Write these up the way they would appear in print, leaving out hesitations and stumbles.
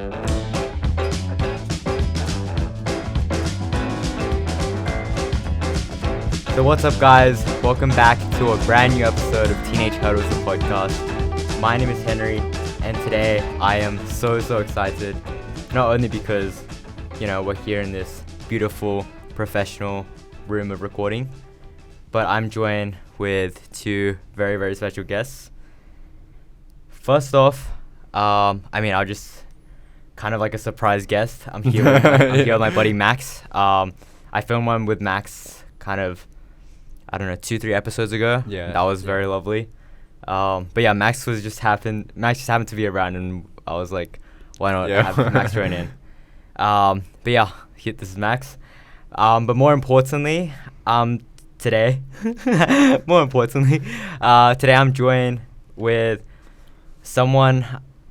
So what's up, guys? Welcome back to a brand new episode of Teenage Hurdles, the podcast. My name is Henry, and today I am so excited. Not only because, we're here in this beautiful, professional room of recording, but I'm joined with two very special guests. First off, I'll just kind of like a surprise guest. I'm here with my buddy Max. I filmed one with Max kind of, 2-3 episodes ago. Yeah. That was very lovely. But yeah, Max just happened to be around, and I was like, why not have Max join in? But yeah, this is Max. But more importantly, today I'm joined with someone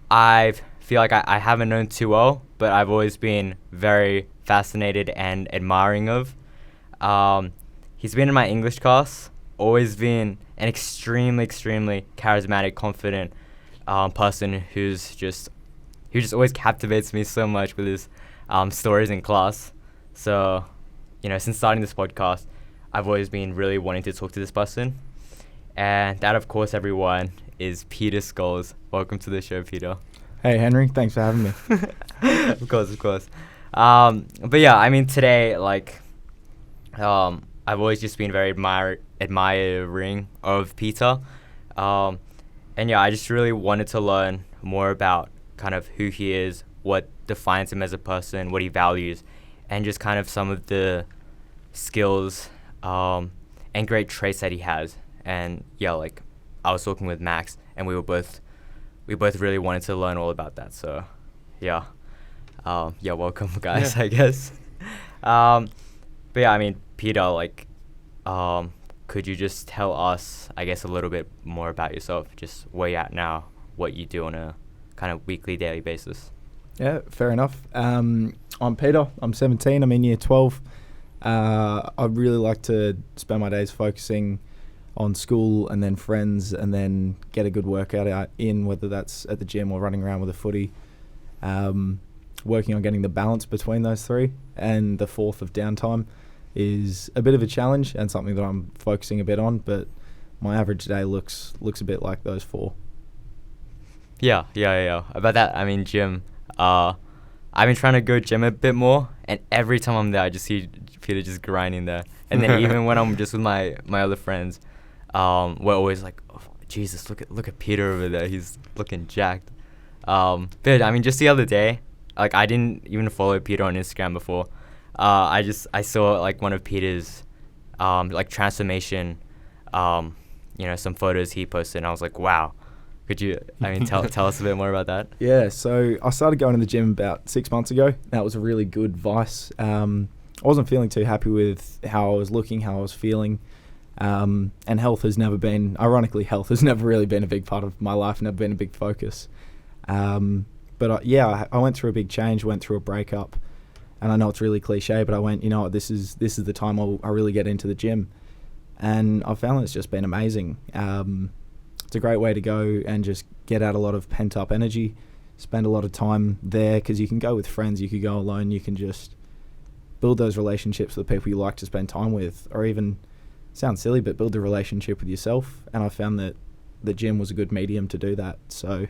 I feel like I haven't known too well, but I've always been very fascinated and admiring of. He's been in my English class, always been an extremely charismatic, confident person who just always captivates me so much with his stories in class. So, since starting this podcast, I've always been really wanting to talk to this person. And that, of course, everyone, is Peter Scholes. Welcome to the show, Peter. Hey, Henry. Thanks for having me. Of course. But yeah, today, I've always just been very admiring of Peter. And yeah, I just really wanted to learn more about kind of who he is, what defines him as a person, what he values, and just kind of some of the skills and great traits that he has. And yeah, I was talking with Max, and we both really wanted to learn all about that. So yeah, welcome, guys. Yeah. I guess. But yeah, Peter, could you just tell us, I guess, a little bit more about yourself, just where you're at now, what you do on a kind of weekly, daily basis? Yeah, fair enough. I'm Peter. I'm 17. I'm in year 12. I really like to spend my days focusing on school and then friends, and then get a good workout in, whether that's at the gym or running around with a footy. Working on getting the balance between those three, and the fourth of downtime is a bit of a challenge and something that I'm focusing a bit on, but my average day looks a bit like those four. Yeah. About that, gym. I've been trying to go gym a bit more, and every time I'm there, I just see Peter just grinding there. And then even when I'm just with my other friends, we're always like, oh, Jesus, look at Peter over there. He's looking jacked. But just the other day, I didn't even follow Peter on Instagram before. I saw one of Peter's transformation, some photos he posted, and I was like, wow. Could you tell us a bit more about that? Yeah, so I started going to the gym about 6 months ago. That was a really good vice. I wasn't feeling too happy with how I was looking, how I was feeling, and health has never really been a big part of my life, never been a big focus. But I went through a big change, went through a breakup. And I know it's really cliche, but I went, this is the time I really get into the gym. And I found it's just been amazing. It's a great way to go and just get out a lot of pent-up energy, spend a lot of time there, because you can go with friends, you could go alone, you can just build those relationships with people you like to spend time with, or even, sounds silly, but build a relationship with yourself. And I found that the gym was a good medium to do that. So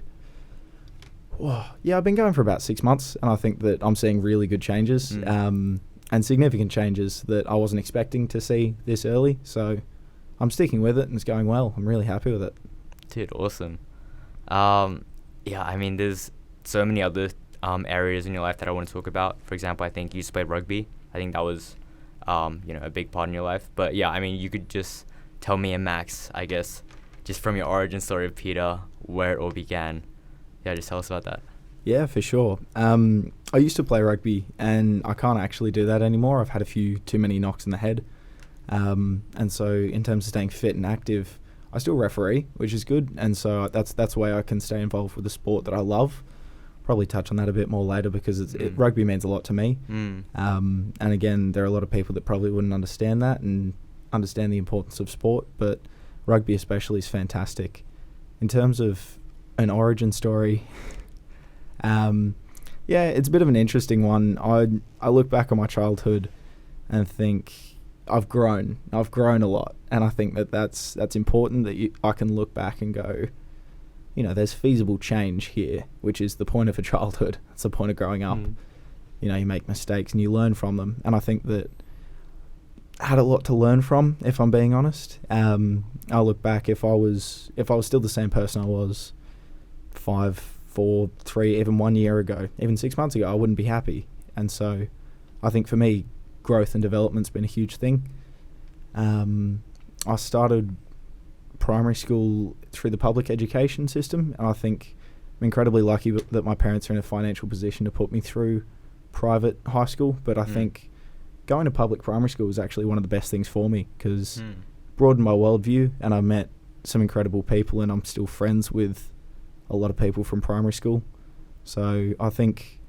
I've been going for about 6 months, and I think that I'm seeing really good changes, and significant changes that I wasn't expecting to see this early. So I'm sticking with it, and it's going well. I'm really happy with it. Dude, awesome. There's so many other areas in your life that I want to talk about. For example, I think you used to play rugby. I think that was, a big part in your life. But yeah, you could just tell me and Max, I guess, just from your origin story of Peter, where it all began. Yeah, just tell us about that. Yeah, for sure. I used to play rugby, and I can't actually do that anymore. I've had a few too many knocks in the head. And so in terms of staying fit and active, I still referee, which is good. And so that's a way I can stay involved with the sport that I love. Probably touch on that a bit more later, because rugby means a lot to me. And again, there are a lot of people that probably wouldn't understand that and understand the importance of sport, but rugby especially is fantastic. In terms of an origin story, Yeah, it's a bit of an interesting one. I look back on my childhood and think I've grown. I've grown a lot, and I think that's important that I can look back and go, there's feasible change here, which is the point of a childhood. It's the point of growing up. You make mistakes and you learn from them, and I think that I had a lot to learn from, if I'm being honest. I'll look back, if I was still the same person I was 5, 4, 3, even 1 year ago, even 6 months ago, I wouldn't be happy. And so I think for me, growth and development's been a huge thing. I started primary school through the public education system, and I think I'm incredibly lucky that my parents are in a financial position to put me through private high school. But I think going to public primary school was actually one of the best things for me, because broadened my worldview, and I met some incredible people, and I'm still friends with a lot of people from primary school. So I think,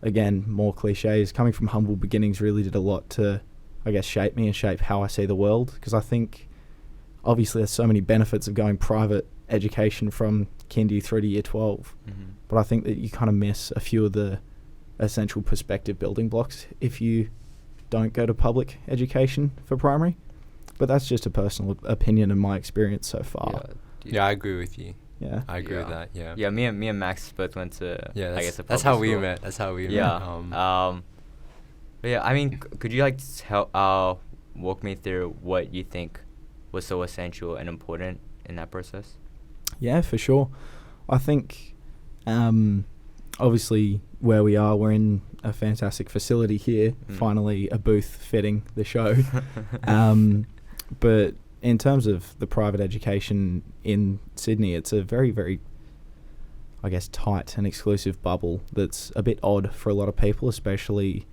again, more cliches, coming from humble beginnings really did a lot to, I guess, shape me and shape how I see the world, because I think obviously there's so many benefits of going private education from kindy through to year 12, but I think that you kind of miss a few of the essential perspective building blocks if you don't go to public education for primary. But that's just a personal opinion and my experience so far. Yeah, I agree with you. Yeah, I agree with that. Yeah. Yeah, me and Max both went to. Yeah, I guess that's how we met. That's how we met. Yeah. But yeah, I mean, could you walk me through what you think was so essential and important in that process? Yeah, for sure. I think, obviously, where we are, we're in a fantastic facility here. Finally, a booth fitting the show. But in terms of the private education in Sydney, it's a very, very, I guess, tight and exclusive bubble that's a bit odd for a lot of people, especially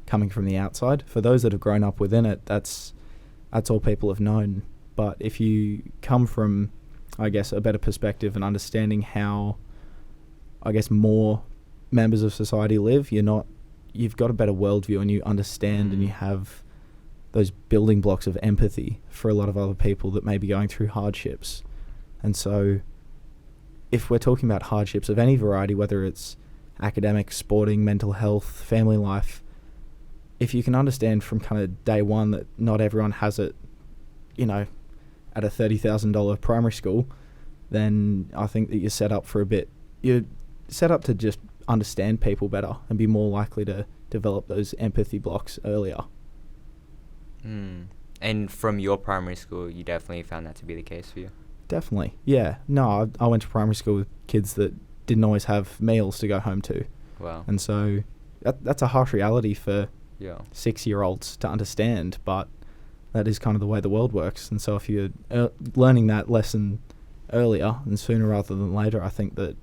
coming from the outside. For those that have grown up within it, that's all people have known. But if you come from, I guess, a better perspective and understanding how, I guess, more members of society live, you've got a better worldview, and you understand and you have those building blocks of empathy for a lot of other people that may be going through hardships. And so if we're talking about hardships of any variety, whether it's academic, sporting, mental health, family life, if you can understand from kind of day one that not everyone has it, at a $30,000 primary school, then I think that you're set up to just understand people better and be more likely to develop those empathy blocks earlier. And from your primary school, you definitely found that to be the case for you? Definitely, yeah. No, I went to primary school with kids that didn't always have meals to go home to. Wow. And so that's a harsh reality for 6-year-olds to understand, but that is kind of the way the world works. And so if you're learning that lesson earlier and sooner rather than later, I think that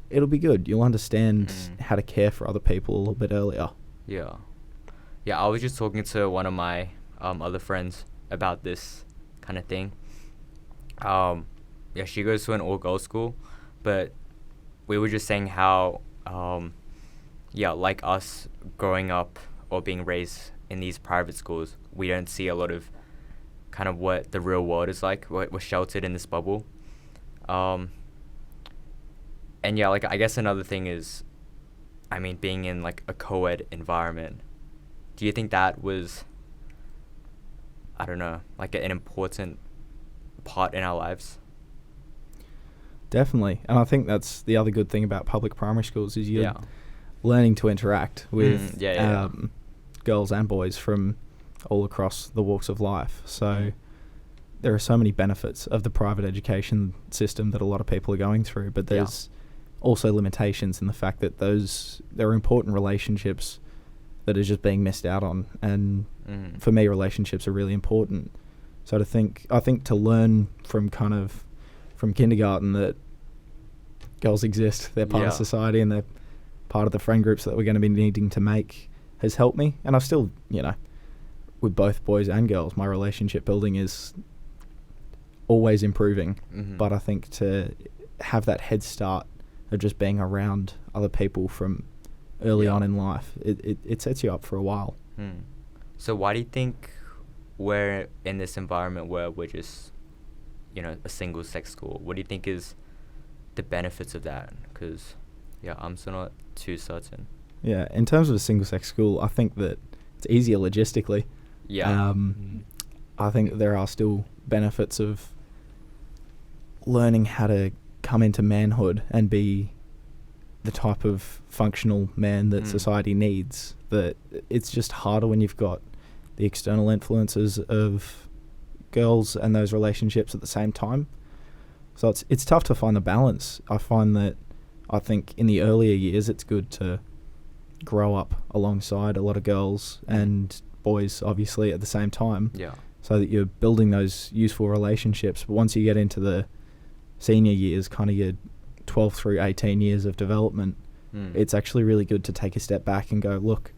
it'll be good. You'll understand how to care for other people a little bit earlier. Yeah. Yeah, I was just talking to one of my other friends about this kind of thing. Yeah, she goes to an all-girls school, but we were just saying how, like us growing up or being raised in these private schools, we don't see a lot of kind of what the real world is like. We're sheltered in this bubble. And yeah, like I guess another thing is, I mean, being in like a co-ed environment. Do you think that was, I don't know, like an important part in our lives? Definitely. And I think that's the other good thing about public primary schools is you're learning to interact with girls and boys from all across the walks of life. So there are so many benefits of the private education system that a lot of people are going through, but there's also limitations in the fact that there are important relationships that are just being missed out on. And for me, relationships are really important. So I think to learn from kindergarten that girls exist, they're part of society, and they're part of the friend groups that we're going to be needing to make has helped me. And I've still, with both boys and girls, my relationship building is always improving. But I think to have that head start of just being around other people from early on in life, it sets you up for a while. So why do you think we're in this environment where we're just, a single-sex school? What do you think is the benefits of that? Because Yeah, I'm still not too certain. Yeah, in terms of a single-sex school, I think that it's easier logistically. Yeah. I think there are still benefits of learning how to come into manhood and be the type of functional man that society needs. That it's just harder when you've got the external influences of girls and those relationships at the same time. So it's tough to find the balance. I think in the earlier years it's good to grow up alongside a lot of girls and boys, obviously, at the same time. Yeah. So that you're building those useful relationships. But once you get into the senior years, kind of your 12 through 18 years of development, it's actually really good to take a step back and go, look,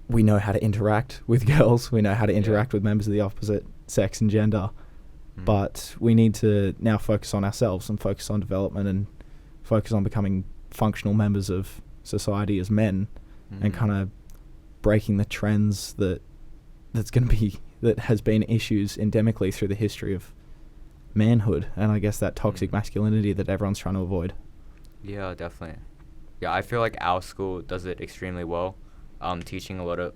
we know how to interact with girls, we know how to interact with members of the opposite sex and gender, but we need to now focus on ourselves and focus on development and focus on becoming functional members of society as men, and kind of breaking the trends that has been issues endemically through the history of manhood, and I guess that toxic masculinity that everyone's trying to avoid. Yeah, definitely. Yeah, I feel like our school does it extremely well, teaching a lot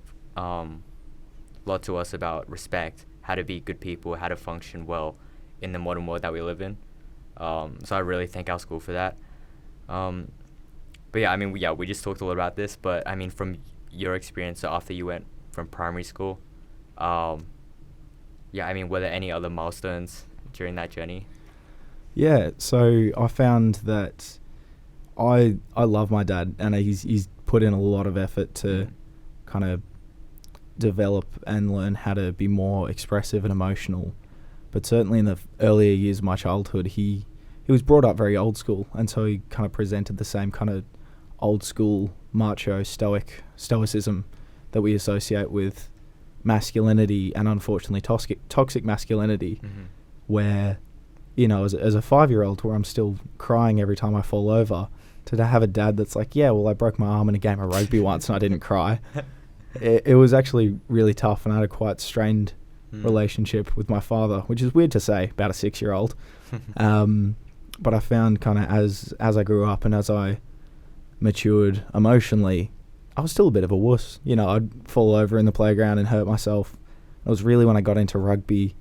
to us about respect, how to be good people, how to function well in the modern world that we live in. So I really thank our school for that. But yeah, I mean, we just talked a lot about this, but I mean, from your experience after you went from primary school, I mean, were there any other milestones during that journey? Yeah, so I found that I love my dad, and he's put in a lot of effort to kind of develop and learn how to be more expressive and emotional. But certainly in the earlier years of my childhood, he was brought up very old school, and so he kind of presented the same kind of old school macho stoicism that we associate with masculinity, and unfortunately toxic masculinity, where, you know, as a 5-year-old, where I'm still crying every time I fall over, to have a dad that's like, yeah, well, I broke my arm in a game of rugby once and I didn't cry. It was actually really tough, and I had a quite strained relationship with my father, which is weird to say about a 6-year-old. But I found kind of as I grew up and as I matured emotionally, I was still a bit of a wuss. You know, I'd fall over in the playground and hurt myself. It was really when I got into rugby,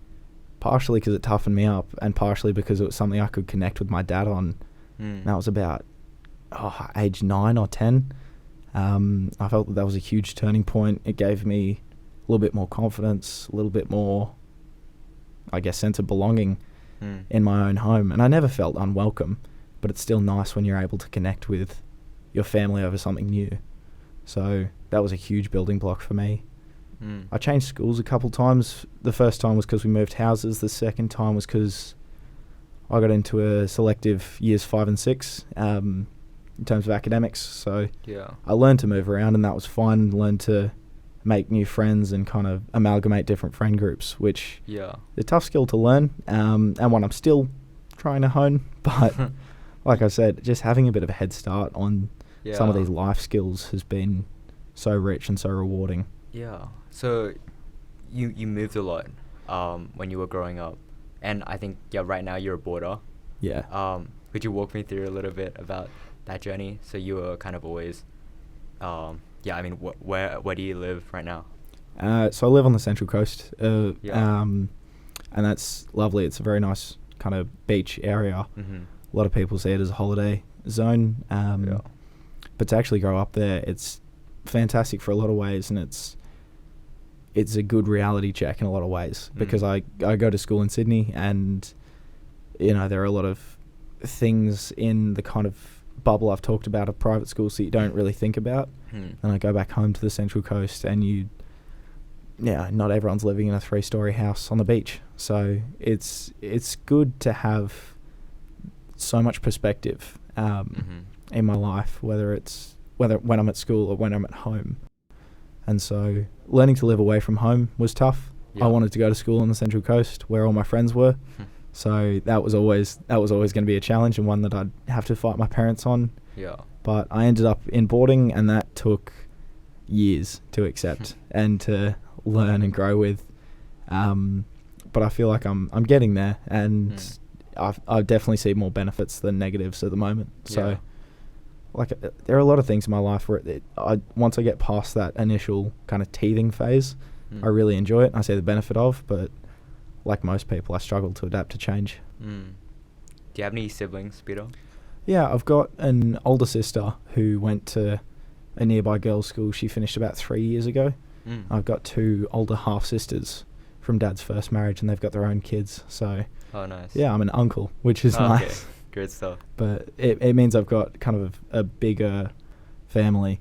partially because it toughened me up and partially because it was something I could connect with my dad on. And that was about age 9 or 10. I felt that was a huge turning point. It gave me a little bit more confidence, a little bit more, I guess, sense of belonging in my own home. And I never felt unwelcome, but it's still nice when you're able to connect with your family over something new. So that was a huge building block for me. I changed schools a couple times. The first time was because we moved houses. The second time was because I got into a selective years 5 and 6 in terms of academics. So I learned to move around, and that was fun. Learned to make new friends and kind of amalgamate different friend groups, which is a tough skill to learn, and one I'm still trying to hone. But like I said, just having a bit of a head start on some of these life skills has been so rich and so rewarding. Yeah. So you moved a lot when you were growing up, and I think right now you're a boarder. Yeah. Could you walk me through a little bit about that journey? So you were kind of always I mean, where do you live right now? So I live on the Central Coast, and that's lovely. It's a very nice kind of beach area. A lot of people see it as a holiday zone, but to actually grow up there, it's fantastic for a lot of ways, and it's a good reality check in a lot of ways, because I go to school in Sydney, and you know, there are a lot of things in the kind of bubble I've talked about of private schools that you don't really think about. And I go back home to the Central Coast, and not everyone's living in a 3-story house on the beach. So it's good to have so much perspective in my life, whether when I'm at school or when I'm at home. And so learning to live away from home was tough. I wanted to go to school on the Central Coast where all my friends were. So that was always going to be a challenge, and one that I'd have to fight my parents on. But I ended up in boarding, and that took years to accept and to learn and grow with. But I feel like I'm getting there, and I definitely see more benefits than negatives at the moment. So like there are a lot of things in my life where once I get past that initial kind of teething phase, I really enjoy it. I see the benefit of, but like most people, I struggle to adapt to change. Do you have any siblings, Peter? Yeah, I've got an older sister who went to a nearby girls' school. She finished about 3 years ago. I've got 2 older half-sisters from Dad's first marriage, and they've got their own kids. So, oh, nice. Yeah, I'm an uncle, which is nice. Okay. Great stuff. But it means I've got kind of a bigger family,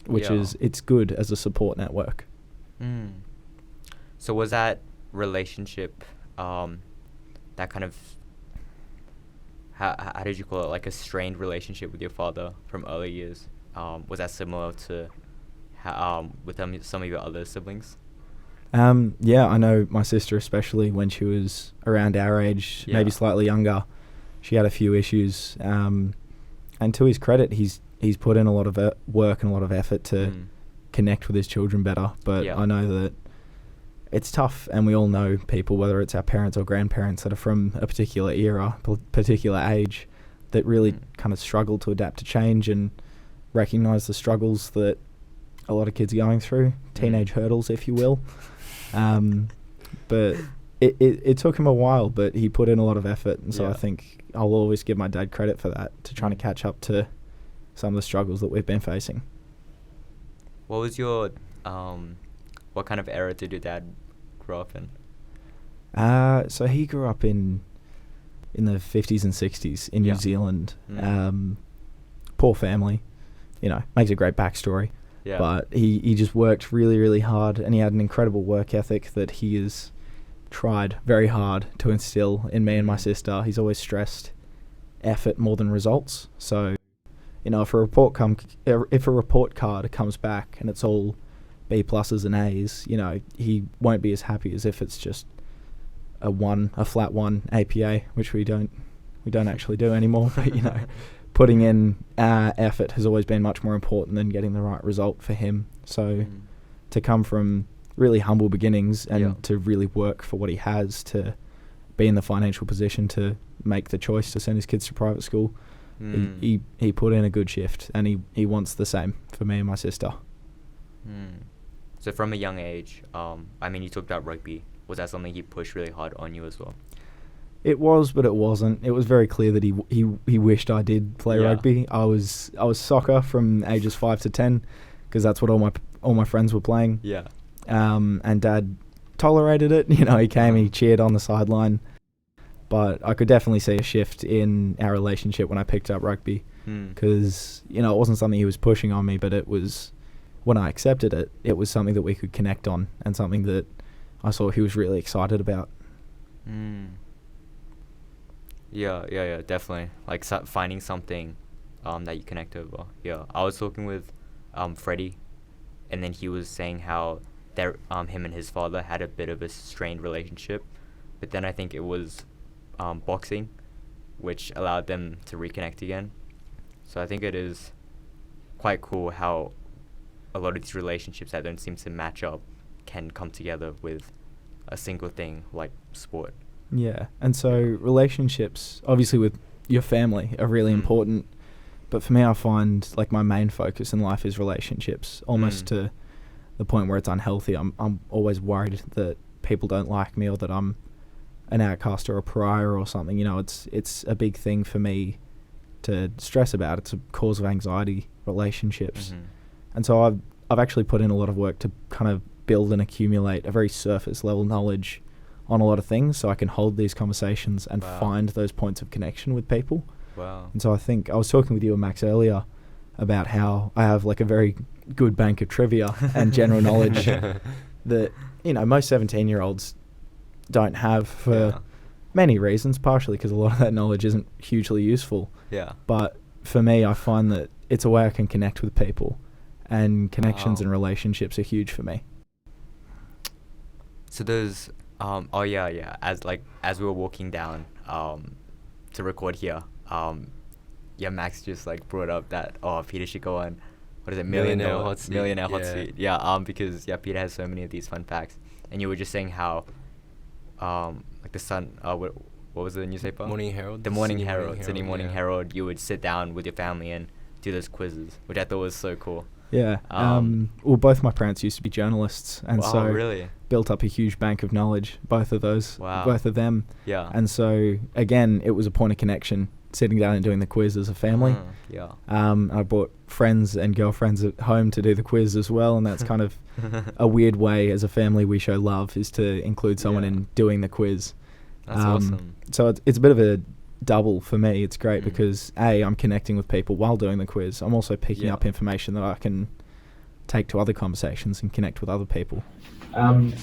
which is, it's good as a support network. So was that relationship, that kind of, how did you call it, like a strained relationship with your father from early years? Was that similar to with some of your other siblings? Yeah, I know my sister, especially when she was around our age, maybe slightly younger, she had a few issues. And to his credit, he's put in a lot of work and a lot of effort to connect with his children better. But I know that it's tough, and we all know people, whether it's our parents or grandparents, that are from a particular era, particular age, that really kind of struggle to adapt to change and recognise the struggles that a lot of kids are going through, teenage hurdles, if you will. But it took him a while, but he put in a lot of effort, and so I think I'll always give my dad credit for that, to trying to catch up to some of the struggles that we've been facing. What was your, what kind of era did your dad grow up in? So he grew up in the 50s and 60s in New Zealand. Poor family, makes a great backstory. Yeah. But he just worked really, really hard, and he had an incredible work ethic that he has tried very hard to instill in me and my sister. He's always stressed effort more than results. So, if a report card comes back and it's all B pluses and A's, he won't be as happy as if it's just a flat 1 APA, which we don't actually do anymore. But putting in effort has always been much more important than getting the right result for him. So to come from really humble beginnings and to really work for what he has, to be in the financial position to make the choice to send his kids to private school, he put in a good shift, and he wants the same for me and my sister. So from a young age, you talked about rugby. Was that something he pushed really hard on you as well? It was, but it wasn't. It was very clear that he wished I did play rugby. I was soccer from ages 5 to 10, because that's what all my friends were playing. Yeah. And Dad tolerated it. He came, he cheered on the sideline. But I could definitely see a shift in our relationship when I picked up rugby, because it wasn't something he was pushing on me, but it was, when I accepted it, it was something that we could connect on, and something that I saw he was really excited about. Yeah, definitely. Like finding something that you connect over. Yeah, I was talking with Freddie, and then he was saying how him and his father had a bit of a strained relationship, but then I think it was boxing, which allowed them to reconnect again. So I think it is quite cool how a lot of these relationships that don't seem to match up can come together with a single thing like sport. Yeah, and so relationships, obviously with your family, are really important. But for me, I find like my main focus in life is relationships, almost to the point where it's unhealthy. I'm always worried that people don't like me, or that I'm an outcast or a pariah or something. It's a big thing for me to stress about. It's a cause of anxiety, relationships. And so I've actually put in a lot of work to kind of build and accumulate a very surface level knowledge on a lot of things, so I can hold these conversations and find those points of connection with people. Wow. And so I think I was talking with you and Max earlier about how I have like a very good bank of trivia and general knowledge that, most 17-year-olds don't have for many reasons, partially because a lot of that knowledge isn't hugely useful. Yeah. But for me, I find that it's a way I can connect with people, and connections and relationships are huge for me. So there's as we were walking down to record here, Max just like brought up that Peter should go on, what is it, millionaire hot seat. Because Peter has so many of these fun facts, and you were just saying how like the Sun, what was the newspaper? Morning Herald. The Morning Herald, Sydney Morning Herald. You would sit down with your family and do those quizzes, which I thought was so cool. Yeah. Well, both my parents used to be journalists, and wow, so really? built up a huge bank of knowledge. Both of those. Wow. Both of them. Yeah. And so again, it was a point of connection, sitting down and doing the quiz as a family. Yeah. I brought friends and girlfriends at home to do the quiz as well, and that's kind of a weird way as a family we show love, is to include someone in doing the quiz. That's awesome. So it's a bit of a double for me. It's great because I'm connecting with people while doing the quiz. I'm also picking up information that I can take to other conversations and connect with other people. And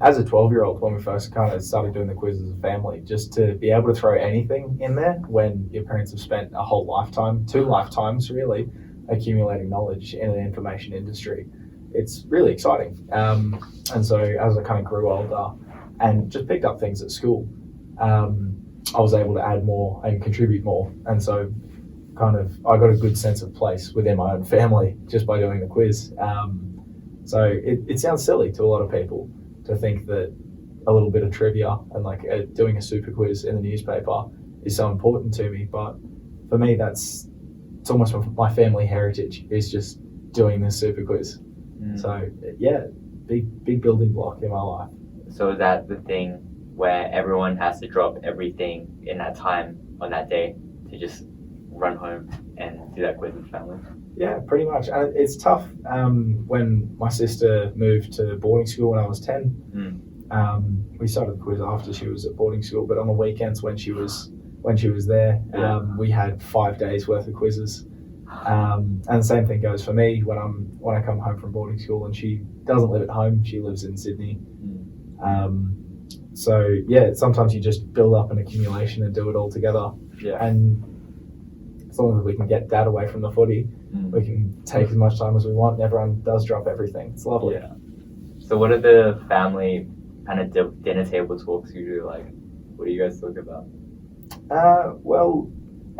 as a 12-year-old, when we first kind of started doing the quiz as a family, just to be able to throw anything in there when your parents have spent a whole lifetime, 2 lifetimes really, accumulating knowledge in an information industry, it's really exciting. And so as I kind of grew older and just picked up things at school, I was able to add more and contribute more. And so kind of I got a good sense of place within my own family just by doing the quiz. So it sounds silly to a lot of people to think that a little bit of trivia and like doing a super quiz in the newspaper is so important to me. But for me, it's almost my family heritage is just doing this super quiz. So yeah, big building block in my life. So is that the thing where everyone has to drop everything in that time on that day to just run home and do that quiz with family? Yeah, pretty much. And it's tough. When my sister moved to boarding school when I was 10, we started the quiz after she was at boarding school, but on the weekends when she was there, we had 5 days worth of quizzes. And the same thing goes for me when I come home from boarding school, and she doesn't live at home, she lives in Sydney. So yeah, sometimes you just build up an accumulation and do it all together. Yeah. And as long as we can get dad away from the footy, we can take as much time as we want, and everyone does drop everything. It's lovely. Yeah. So what are the family kind of dinner table talks usually like? What do you guys talk about? Well,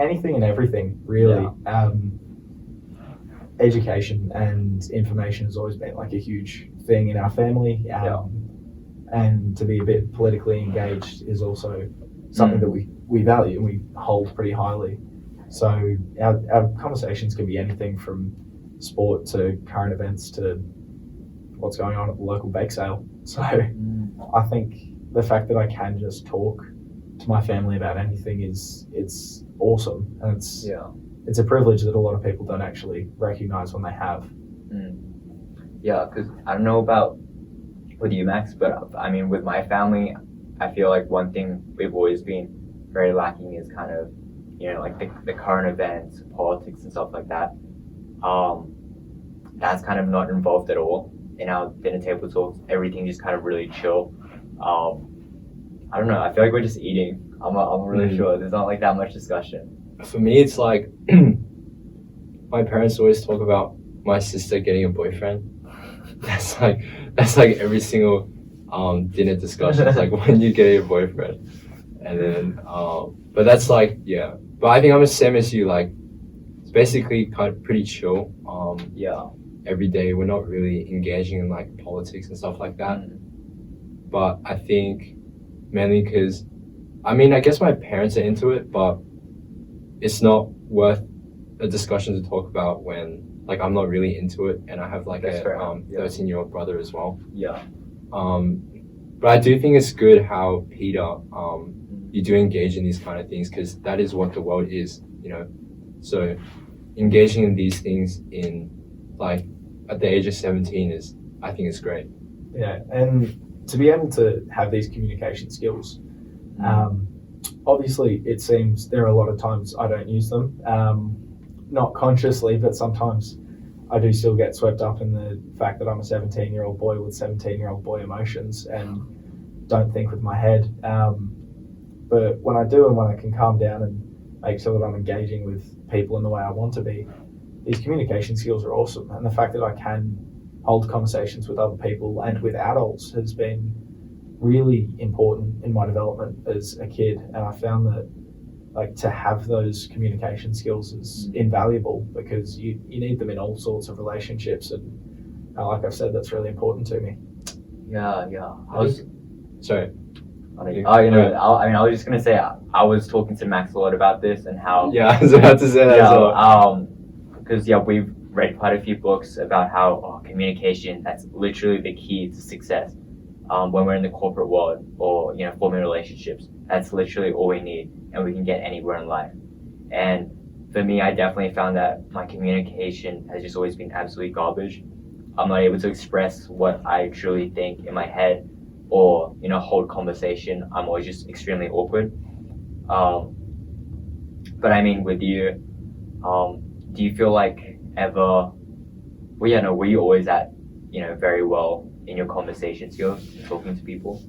anything and everything, really. Yeah. Education and information has always been like a huge thing in our family. And to be a bit politically engaged is also something that we value and we hold pretty highly. So our conversations can be anything from sport to current events to what's going on at the local bake sale. So I think the fact that I can just talk to my family about anything it's awesome, and it's a privilege that a lot of people don't actually recognize when they have. Yeah, because I don't know about with you, Max, but I mean, with my family, I feel like one thing we've always been very lacking is kind of, like the current events, politics and stuff like that. That's kind of not involved at all in our dinner table talks. Everything just kind of really chill. I don't know, I feel like we're just eating. I'm really sure there's not like that much discussion. For me, it's like my parents always talk about my sister getting a boyfriend. That's like every single dinner discussion. It's like, when you get your boyfriend, and then but that's like But I think I'm the same as you. Like, it's basically kind of pretty chill. Every day we're not really engaging in like politics and stuff like that. But I think mainly because, I guess my parents are into it, but it's not worth a discussion to talk about when like I'm not really into it, and I have like a 13-year-old brother as well. But I do think it's good how Peter, you do engage in these kind of things, because that is what the world is, So engaging in these things in like at the age of 17 I think it's great. Yeah, and to be able to have these communication skills, obviously it seems there are a lot of times I don't use them, not consciously, but sometimes I do still get swept up in the fact that I'm a 17-year-old boy with 17-year-old boy emotions and don't think with my head. But when I do, and when I can calm down and make sure that I'm engaging with people in the way I want to be, these communication skills are awesome. And the fact that I can hold conversations with other people and with adults has been really important in my development as a kid. And I found that like to have those communication skills is invaluable, because you need them in all sorts of relationships. And like I've said, that's really important to me. Sorry. I was just gonna say I was talking to Max a lot about this and how. I was about to say that as well. because we've read quite a few books about how communication, that's literally the key to success. When we're in the corporate world or forming relationships, that's literally all we need, and we can get anywhere in life. And for me, I definitely found that my communication has just always been absolutely garbage. I'm not able to express what I truly think in my head, or hold conversation. I'm always just extremely awkward. But I mean, with you, do you feel like ever? Were you always at very well in your conversation skills, talking to people?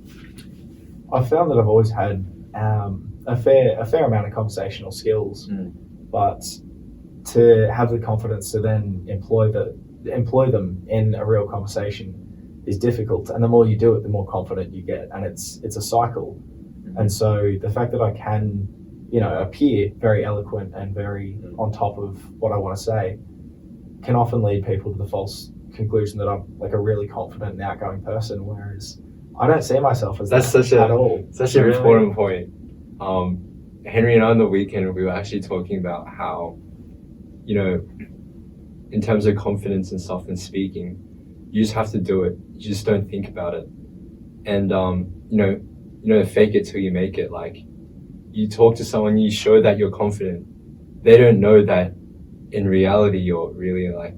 I've found that I've always had a fair amount of conversational skills, but to have the confidence to then employ them in a real conversation is difficult. And the more you do it, the more confident you get, and it's a cycle. And so the fact that I can appear very eloquent and very on top of what I want to say can often lead people to the false conclusion that I'm like a really confident and outgoing person, whereas I don't see myself as That's that at all. Such an important point. Henry and I on the weekend, we were actually talking about how, in terms of confidence and stuff and speaking, you just have to do it. You just don't think about it. And, fake it till you make it. Like, you talk to someone, you show that you're confident. They don't know that in reality you're really like,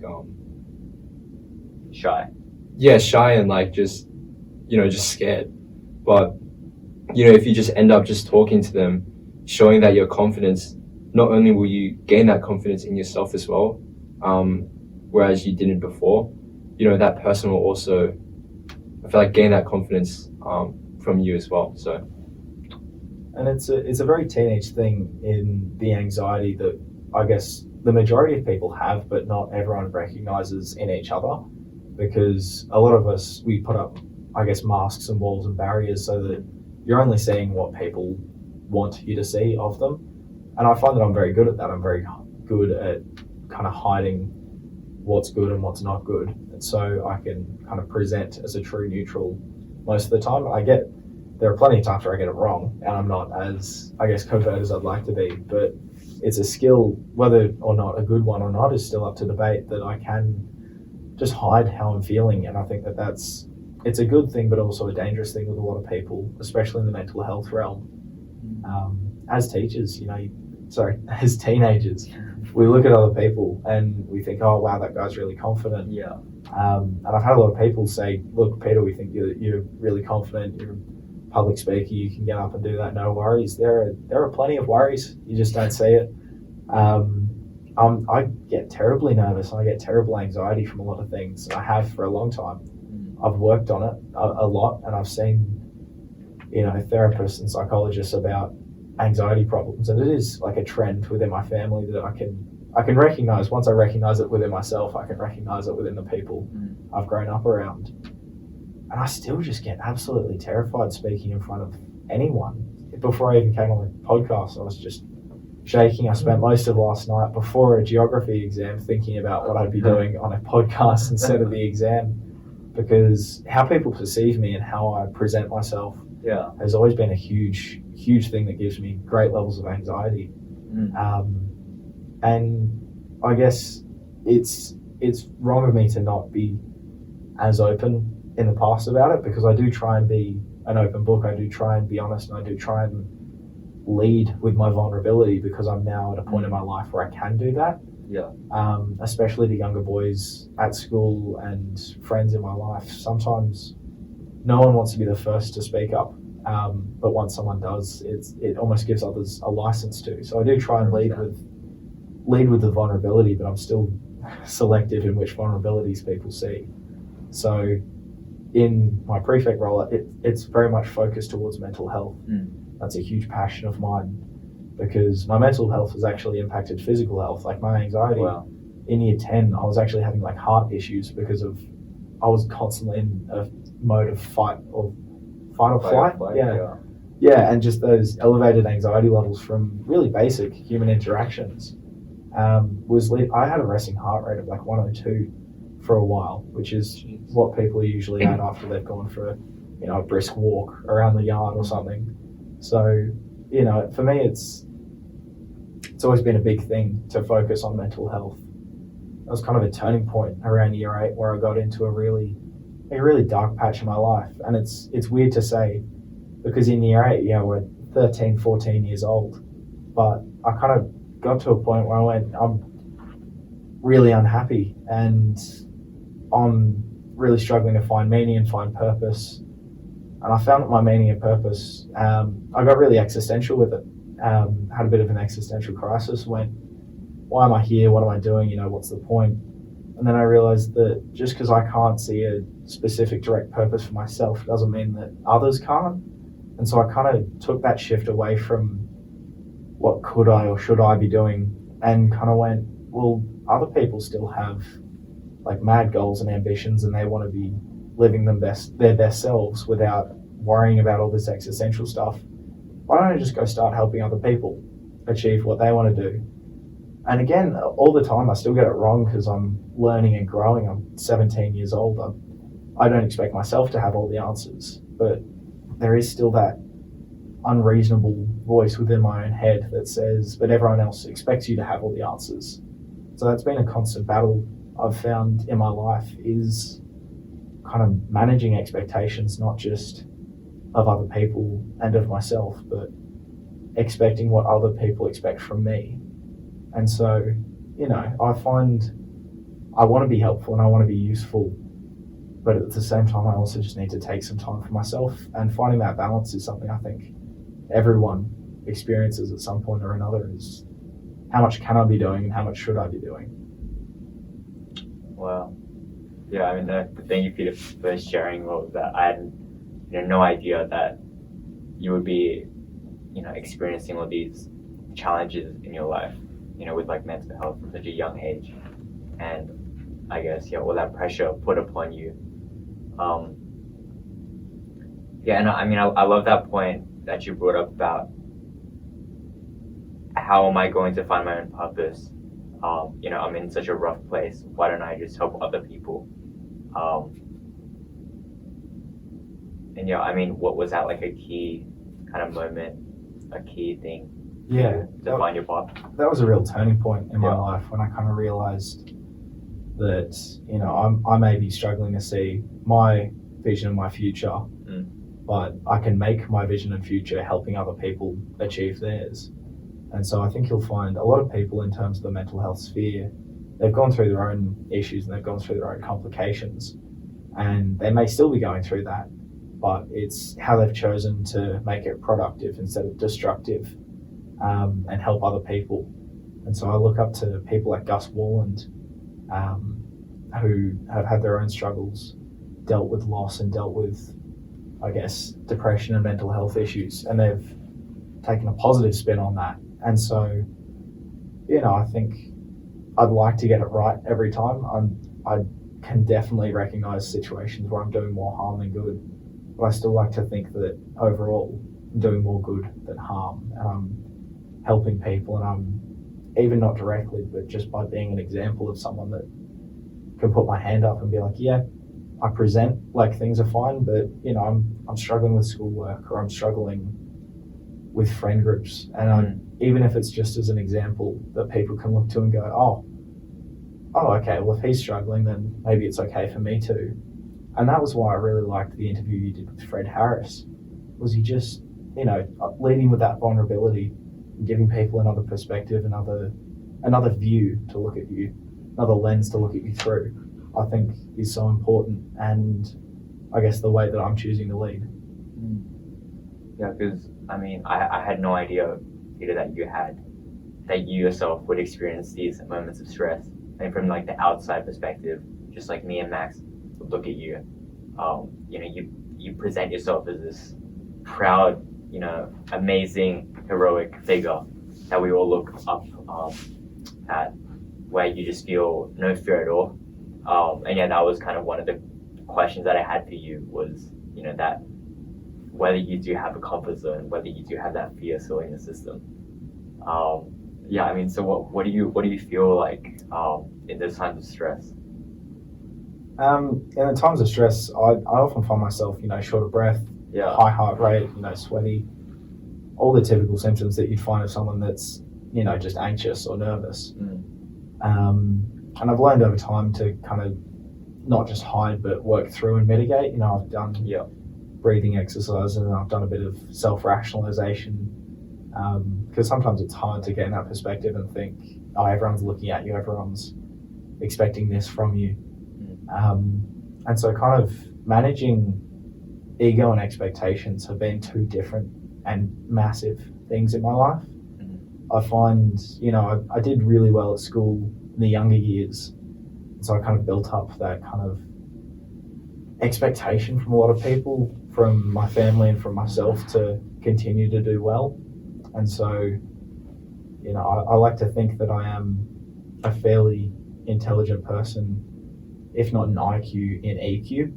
shy. Yeah, shy and like just scared. But, if you just end up just talking to them, showing that you're confident, not only will you gain that confidence in yourself as well, whereas you didn't before, that person will also, I feel like, gain that confidence from you as well. So, and it's a very teenage thing in the anxiety that I guess the majority of people have, but not everyone recognizes in each other, because a lot of us, we put up, I guess, masks and walls and barriers so that you're only seeing what people want you to see of them. And I find that I'm very good at that. I'm very good at kind of hiding what's good and what's not good. And so I can kind of present as a true neutral most of the time. There are plenty of times where I get it wrong and I'm not as, I guess, covert as I'd like to be, but it's a skill, whether or not a good one or not is still up to debate, that I can just hide how I'm feeling. And I think that it's a good thing, but also a dangerous thing with a lot of people, especially in the mental health realm. As teachers, as teenagers, we look at other people and we think, oh wow, that guy's really confident. Yeah. And I've had a lot of people say, look, Peter, we think you're really confident, you're a public speaker, you can get up and do that, no worries. There are plenty of worries, you just don't see it. I get terribly nervous and I get terrible anxiety from a lot of things. I have for a long time. I've worked on it a lot, and I've seen therapists and psychologists about anxiety problems, and it is like a trend within my family that I can recognize. Once I recognize it within myself, I can recognize it within the people I've grown up around. And I still just get absolutely terrified speaking in front of anyone. Before I even came on the podcast, I was just shaking. I spent most of last night before a geography exam thinking about what I'd be doing on a podcast instead of the exam, because how people perceive me and how I present myself has always been a huge thing that gives me great levels of anxiety. And I guess it's wrong of me to not be as open in the past about it, because I do try and be an open book. I do try and be honest, and I do try and lead with my vulnerability, because I'm now at a point in my life where I can do that. Yeah. Especially to younger boys at school and friends in my life. Sometimes no one wants to be the first to speak up, but once someone does, it almost gives others a license to. So I do try and lead with the vulnerability, but I'm still selective in which vulnerabilities people see. So in my prefect role, it's very much focused towards mental health. That's a huge passion of mine, because my mental health has actually impacted physical health. Like my anxiety, in year 10, I was actually having like heart issues because I was constantly in a mode of fight or flight. Yeah, and just those elevated anxiety levels from really basic human interactions I had a resting heart rate of like 102 for a while, which is what people are usually at after they've gone for a brisk walk around the yard or something. So, for me, it's always been a big thing to focus on mental health. was kind of a turning point around year 8 where I got into a really dark patch in my life. And it's weird to say because in year 8, we're 13, 14 years old. But I kind of got to a point where I went, I'm really unhappy and I'm really struggling to find meaning and find purpose. And I found that my meaning and purpose, I got really existential with it. Had a bit of an existential crisis, went, why am I here? What am I doing? What's the point? And then I realized that just because I can't see a specific direct purpose for myself doesn't mean that others can't. And so I kind of took that shift away from what could I or should I be doing and kind of went, well, other people still have like mad goals and ambitions and they want to be living their best selves without worrying about all this existential stuff. Why don't I just go start helping other people achieve what they want to do? And again, all the time I still get it wrong because I'm learning and growing. I'm 17 years old. I don't expect myself to have all the answers, but there is still that unreasonable voice within my own head that says, but everyone else expects you to have all the answers. So that's been a constant battle I've found in my life, is kind of managing expectations, not just of other people and of myself, but expecting what other people expect from me. And so, I find I want to be helpful and I want to be useful, but at the same time, I also just need to take some time for myself. And finding that balance is something I think everyone experiences at some point or another, is how much can I be doing and how much should I be doing? Well, yeah, I mean, thank you, Peter, for sharing all of that. I had no idea that you would be, experiencing all these challenges in your life, with like mental health from such a young age. And I guess, all that pressure put upon you. And I mean, I love that point that you brought up about how am I going to find my own purpose? I'm in such a rough place. Why don't I just help other people? What was that like a key kind of moment, a key thing to find your path? That was a real turning point in my life when I kind of realized that, I may be struggling to see my vision and my future, but I can make my vision and future helping other people achieve theirs. And so I think you'll find a lot of people in terms of the mental health sphere, they've gone through their own issues and they've gone through their own complications, and they may still be going through that, but it's how they've chosen to make it productive instead of destructive, and help other people. And so I look up to people like Gus Walland, who have had their own struggles, dealt with loss and dealt with, I guess, depression and mental health issues, and they've taken a positive spin on that. And so, I think I'd like to get it right every time. I can definitely recognize situations where I'm doing more harm than good, but I still like to think that overall I'm doing more good than harm, and I'm helping people, and I'm, even not directly, but just by being an example of someone that can put my hand up and be like, yeah, I present like things are fine, but I'm struggling with schoolwork, or I'm struggling with friend groups, and even if it's just as an example that people can look to and go, oh, okay, well, if he's struggling, then maybe it's okay for me too. And that was why I really liked the interview you did with Fred Harris, was he just, leading with that vulnerability, giving people another perspective, another view to look at you, another lens to look at you through, I think is so important, and I guess the way that I'm choosing to lead. Yeah, because I had no idea, Peter, that you yourself would experience these moments of stress. And from like the outside perspective, just like me and Max would look at you, you present yourself as this proud, amazing, heroic figure that we all look up at, where you just feel no fear at all. That was kind of one of the questions that I had for you, was, that whether you do have a comfort zone, whether you do have that fear still in the system. So what do you feel like in those times of stress? In the times of stress, I often find myself, short of breath, high heart rate, sweaty, all the typical symptoms that you'd find of someone that's, just anxious or nervous. And I've learned over time to kind of not just hide, but work through and mitigate. You know, I've done breathing exercises and I've done a bit of self-rationalization because sometimes it's hard to get in that perspective and think, oh, everyone's looking at you, everyone's expecting this from you. And so kind of managing ego and expectations have been two different and massive things in my life. I find, you know, I did really well at school in the younger years. So I kind of built up that kind of expectation from a lot of people, from my family and from myself, to continue to do well. And so, you know, I like to think that I am a fairly intelligent person, if not in IQ, in EQ.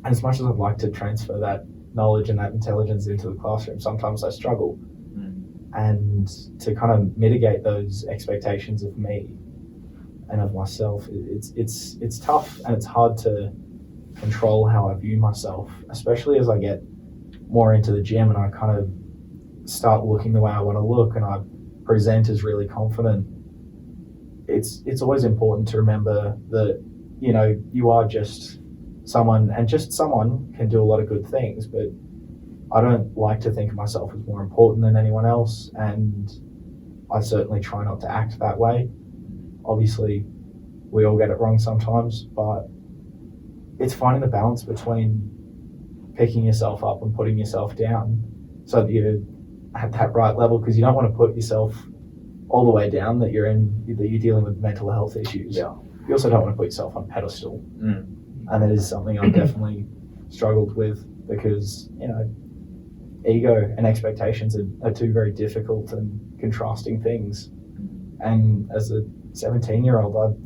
And as much as I'd like to transfer that knowledge and that intelligence into the classroom, sometimes I struggle. And to kind of mitigate those expectations of me and of myself, it's tough, and it's hard to control how I view myself, especially as I get more into the gym and I kind of start looking the way I want to look and I present as really confident. It's always important to remember that, you know, you are just someone, and just someone can do a lot of good things, but I don't like to think of myself as more important than anyone else, and I certainly try not to act that way. Obviously, we all get it wrong sometimes, but it's finding the balance between picking yourself up and putting yourself down so that you're at that right level, because you don't want to put yourself all the way down that you're dealing with mental health issues. Yeah. You also don't want to put yourself on a pedestal. And that is something I've definitely struggled with, because, you know, ego and expectations are two very difficult and contrasting things. And as a 17-year-old,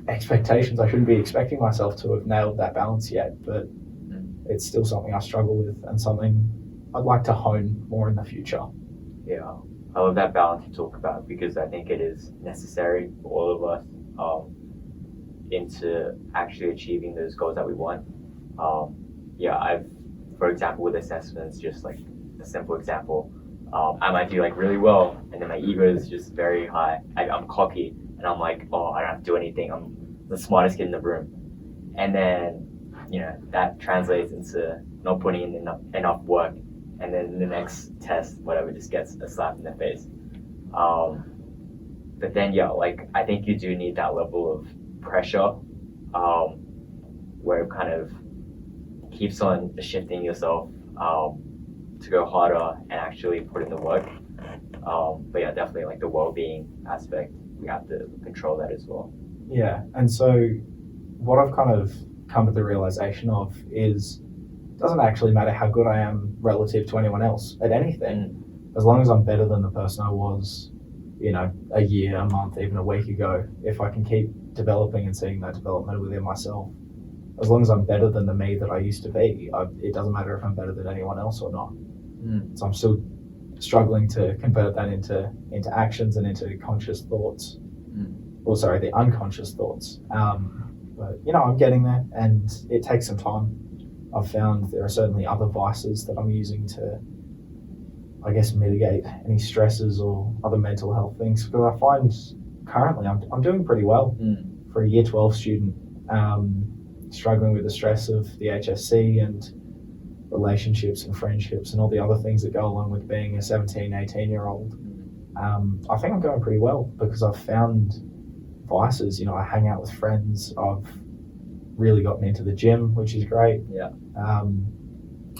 expectations, I shouldn't be expecting myself to have nailed that balance yet, but it's still something I struggle with and something I'd like to hone more in the future. Yeah, I love that balance you talk about, because I think it is necessary for all of us into actually achieving those goals that we want. For example, with assessments, just like a simple example, I might do like really well, and then my ego is just very high. I'm cocky, and I'm like, oh, I don't have to do anything. I'm the smartest kid in the room. And then, you know, that translates into not putting in enough work, and then the next test, whatever, just gets a slap in the face. But then, I think you do need that level of pressure, where it kind of keeps on shifting yourself to go harder and actually put in the work. But yeah, definitely like the well-being aspect, we have to control that as well. Yeah, and so what I've kind of come to the realization of is it doesn't actually matter how good I am relative to anyone else at anything, as long as I'm better than the person I was, you know, a year, a month, even a week ago. If I can keep developing and seeing that development within myself, as long as I'm better than the me that I used to be, it doesn't matter if I'm better than anyone else or not. So I'm still struggling to convert that into actions and into conscious thoughts, or sorry, the unconscious thoughts. But you know, I'm getting there, and it takes some time. I've found there are certainly other vices that I'm using to, I guess, mitigate any stresses or other mental health things, because I find currently I'm doing pretty well for a year 12 student, struggling with the stress of the HSC and relationships and friendships and all the other things that go along with being a 17, 18-year-old. I think I'm going pretty well, because I've found vices. You know, I hang out with friends. I've really gotten into the gym, which is great. Yeah.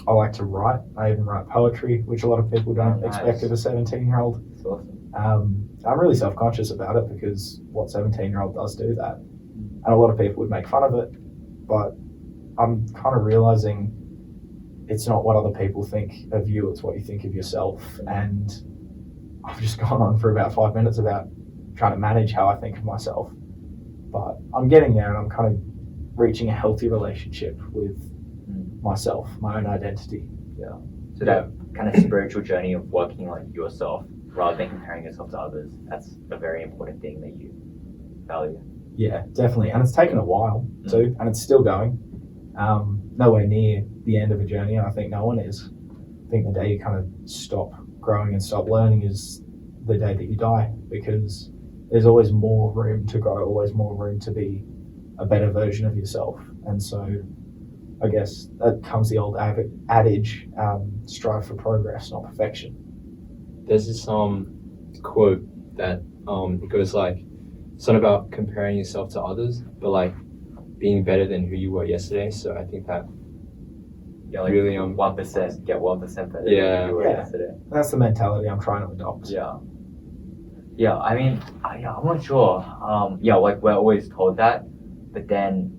I like to write. I even write poetry, which a lot of people don't expect of a 17-year-old. That's awesome. I'm really self-conscious about it, because what 17-year-old does do that? And a lot of people would make fun of it, but I'm kind of realizing it's not what other people think of you, it's what you think of yourself. And I've just gone on for about 5 minutes about trying to manage how I think of myself. But I'm getting there, and I'm kind of reaching a healthy relationship with myself, my own identity. Yeah. So that kind of spiritual journey of working on yourself rather than comparing yourself to others, that's a very important thing that you value. Yeah, definitely. And it's taken a while too, and it's still going. Nowhere near the end of a journey, and I think no one is. I think the day you kind of stop growing and stop learning is the day that you die, because there's always more room to grow, always more room to be a better version of yourself. And so I guess that comes the old adage, strive for progress, not perfection. There's this quote that it goes like, it's not about comparing yourself to others, but like being better than who you were yesterday. So I think that like really 1% get 1% better Yeah. than you were Yeah. yesterday. That's the mentality I'm trying to adopt. Yeah, I mean, I'm not sure. Like we're always told that, but then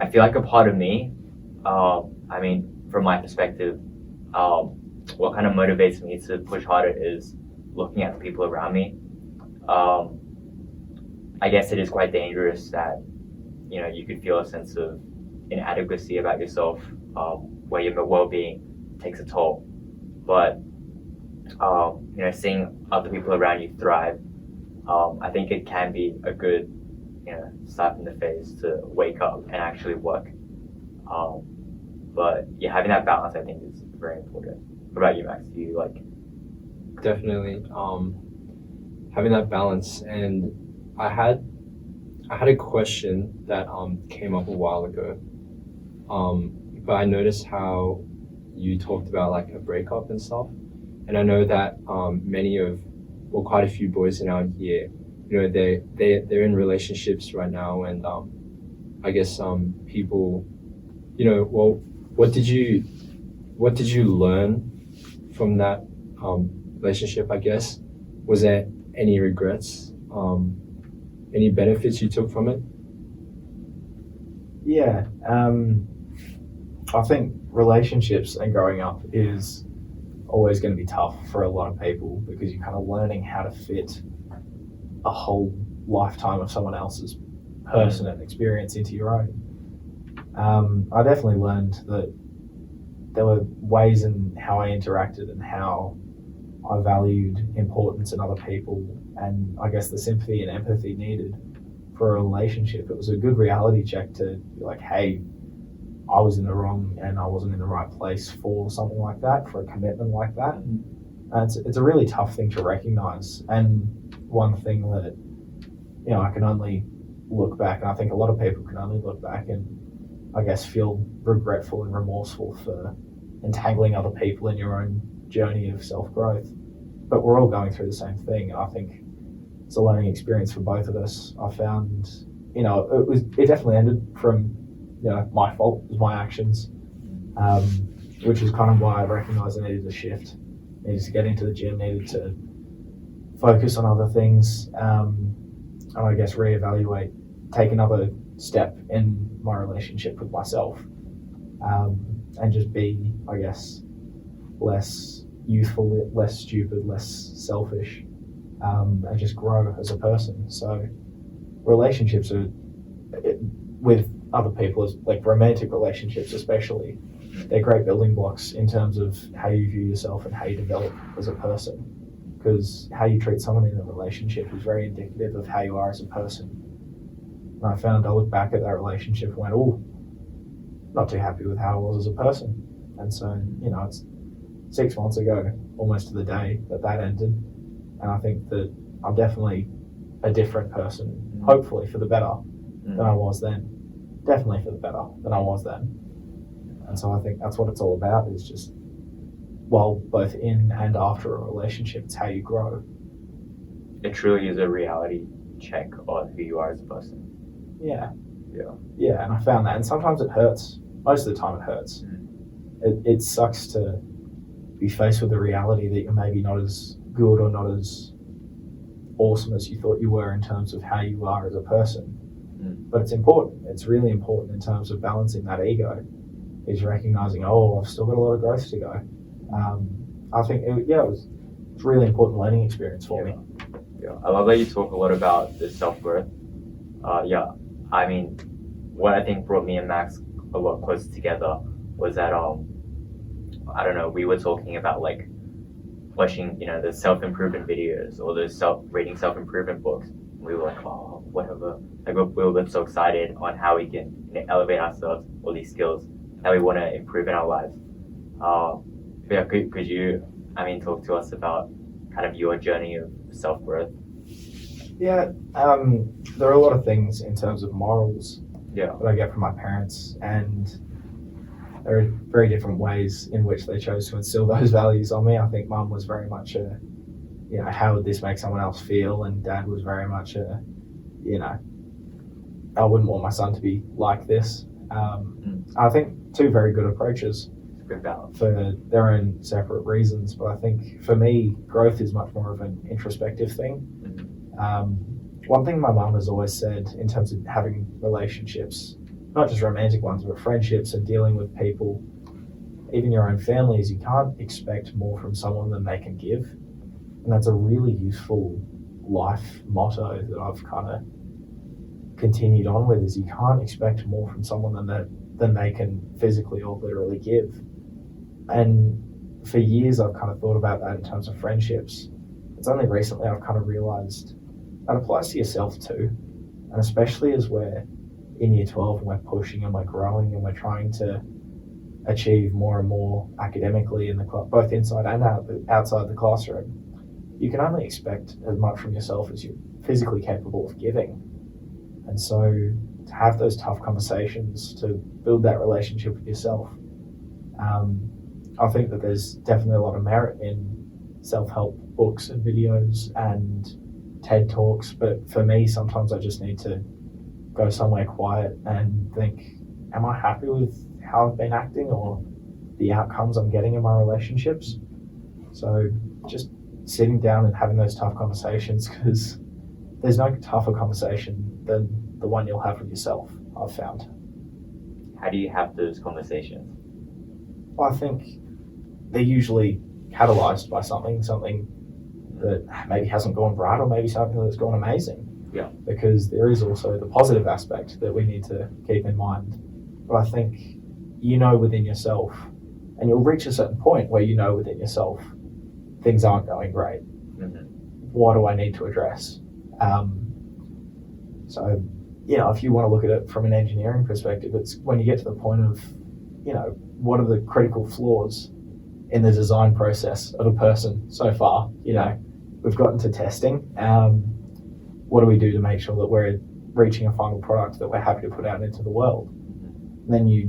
I feel like a part of me, I mean, from my perspective, what kind of motivates me to push harder is looking at the people around me. I guess it is quite dangerous that, you could feel a sense of inadequacy about yourself, where your well-being takes a toll. But, seeing other people around you thrive, I think it can be a good, slap in the face to wake up and actually work. But yeah, having that balance, I think, is very important. What about you, Max? Do you like? Definitely having that balance. And I had a question that came up a while ago, but I noticed how you talked about like a breakup and stuff, and I know that quite a few boys in our year, they're in relationships right now, and I guess people, what did you learn from that relationship? I guess, was there any regrets, any benefits you took from it? Yeah, I think relationships and growing up is always going to be tough for a lot of people, because you're kind of learning how to fit a whole lifetime of someone else's person and experience into your own. I definitely learned that there were ways in how I interacted and how I valued importance in other people, and I guess the sympathy and empathy needed for a relationship. It was a good reality check to be like, hey, I was in the wrong and I wasn't in the right place for something like that, for a commitment like that. And it's a really tough thing to recognize. And one thing that, I can only look back, and I think a lot of people can only look back and I guess feel regretful and remorseful for entangling other people in your own journey of self-growth. But we're all going through the same thing. And I think it's a learning experience for both of us. I found, it definitely ended from, my fault, it was my actions, which is kind of why I recognized I needed a shift, needed to get into the gym, needed to focus on other things, and I guess reevaluate, take another step in my relationship with myself, and just be, I guess, less youthful, less stupid, less selfish, and just grow as a person. So relationships are, with other people, like romantic relationships especially, they're great building blocks in terms of how you view yourself and how you develop as a person, because how you treat someone in a relationship is very indicative of how you are as a person. And I found I looked back at that relationship and went, oh, not too happy with how I was as a person. And so, it's 6 months ago, almost to the day that ended. And I think that I'm definitely a different person, hopefully for the better than I was then. Definitely for the better than I was then. And so I think that's what it's all about, is just, while both in and after a relationship, it's how you grow. It truly is a reality check on who you are as a person. Yeah. Yeah. And I found that. And sometimes it hurts. Most of the time it hurts. It sucks to be faced with the reality that you're maybe not as good or not as awesome as you thought you were in terms of how you are as a person. But it's important. It's really important in terms of balancing that ego, is recognizing, I've still got a lot of growth to go. I think, it was a really important learning experience for me. Yeah, I love that you talk a lot about the self-worth. I mean, what I think brought me and Max a lot closer together was that, we were talking about like watching, the self-improvement videos or the reading self-improvement books. We were like, whatever. Like, we were so excited on how we can elevate ourselves, all these skills that we want to improve in our lives. Could you, talk to us about kind of your journey of self-growth? Yeah, there are a lot of things in terms of morals Yeah. that I get from my parents, and there are very different ways in which they chose to instill those values on me. I think Mum was very much a, how would this make someone else feel, and Dad was very much a, I wouldn't want my son to be like this. I think two very good approaches Good balance. for their own separate reasons, but I think for me, growth is much more of an introspective thing. One thing my mum has always said in terms of having relationships, not just romantic ones, but friendships and dealing with people, even your own family, is you can't expect more from someone than they can give. And that's a really useful life motto that I've kind of continued on with, is you can't expect more from someone than they can physically or literally give. And for years I've kind of thought about that in terms of friendships. It's only recently I've kind of realised that applies to yourself too. And especially as we're in year 12 and we're pushing and we're growing and we're trying to achieve more and more academically in the both inside and outside the classroom, you can only expect as much from yourself as you're physically capable of giving. And so to have those tough conversations, to build that relationship with yourself, I think that there's definitely a lot of merit in self-help books and videos and TED Talks, but for me, sometimes I just need to go somewhere quiet and think, am I happy with how I've been acting or the outcomes I'm getting in my relationships? So just sitting down and having those tough conversations, because there's no tougher conversation than the one you'll have with yourself, I've found. How do you have those conversations? Well, I think they're usually catalyzed by something that maybe hasn't gone right, or maybe something that's gone amazing. Yeah. Because there is also the positive aspect that we need to keep in mind. But I think within yourself, and you'll reach a certain point where within yourself, things aren't going great. What do I need to address? So, if you want to look at it from an engineering perspective, it's when you get to the point of, what are the critical flaws in the design process of a person so far? We've gotten to testing. What do we do to make sure that we're reaching a final product that we're happy to put out into the world? And then you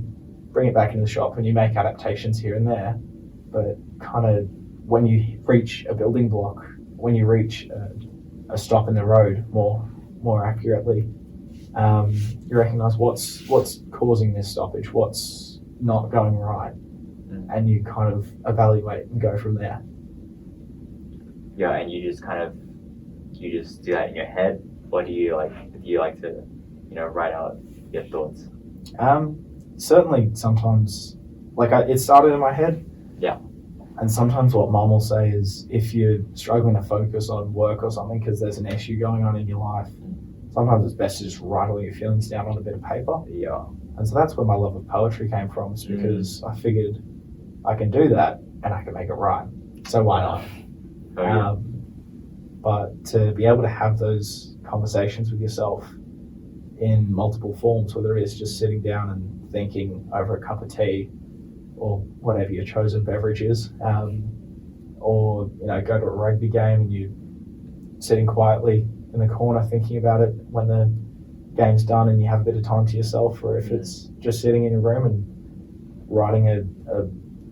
bring it back into the shop and you make adaptations here and there, but kind of when you reach a building block, when you reach a stop in the road, more accurately, you recognise what's causing this stoppage, what's not going right, and you kind of evaluate and go from there. Yeah, and you just do that in your head, or do you like to write out your thoughts? Certainly sometimes, it started in my head. Yeah. And sometimes what Mum will say is, if you're struggling to focus on work or something because there's an issue going on in your life, sometimes it's best to just write all your feelings down on a bit of paper. Yeah. And so that's where my love of poetry came from, is because I figured I can do that and I can make it rhyme. So why not? Oh, yeah. But to be able to have those conversations with yourself in multiple forms, whether it is just sitting down and thinking over a cup of tea or whatever your chosen beverage is, or go to a rugby game and you're sitting quietly in the corner thinking about it when the game's done and you have a bit of time to yourself, or if it's just sitting in your room and writing a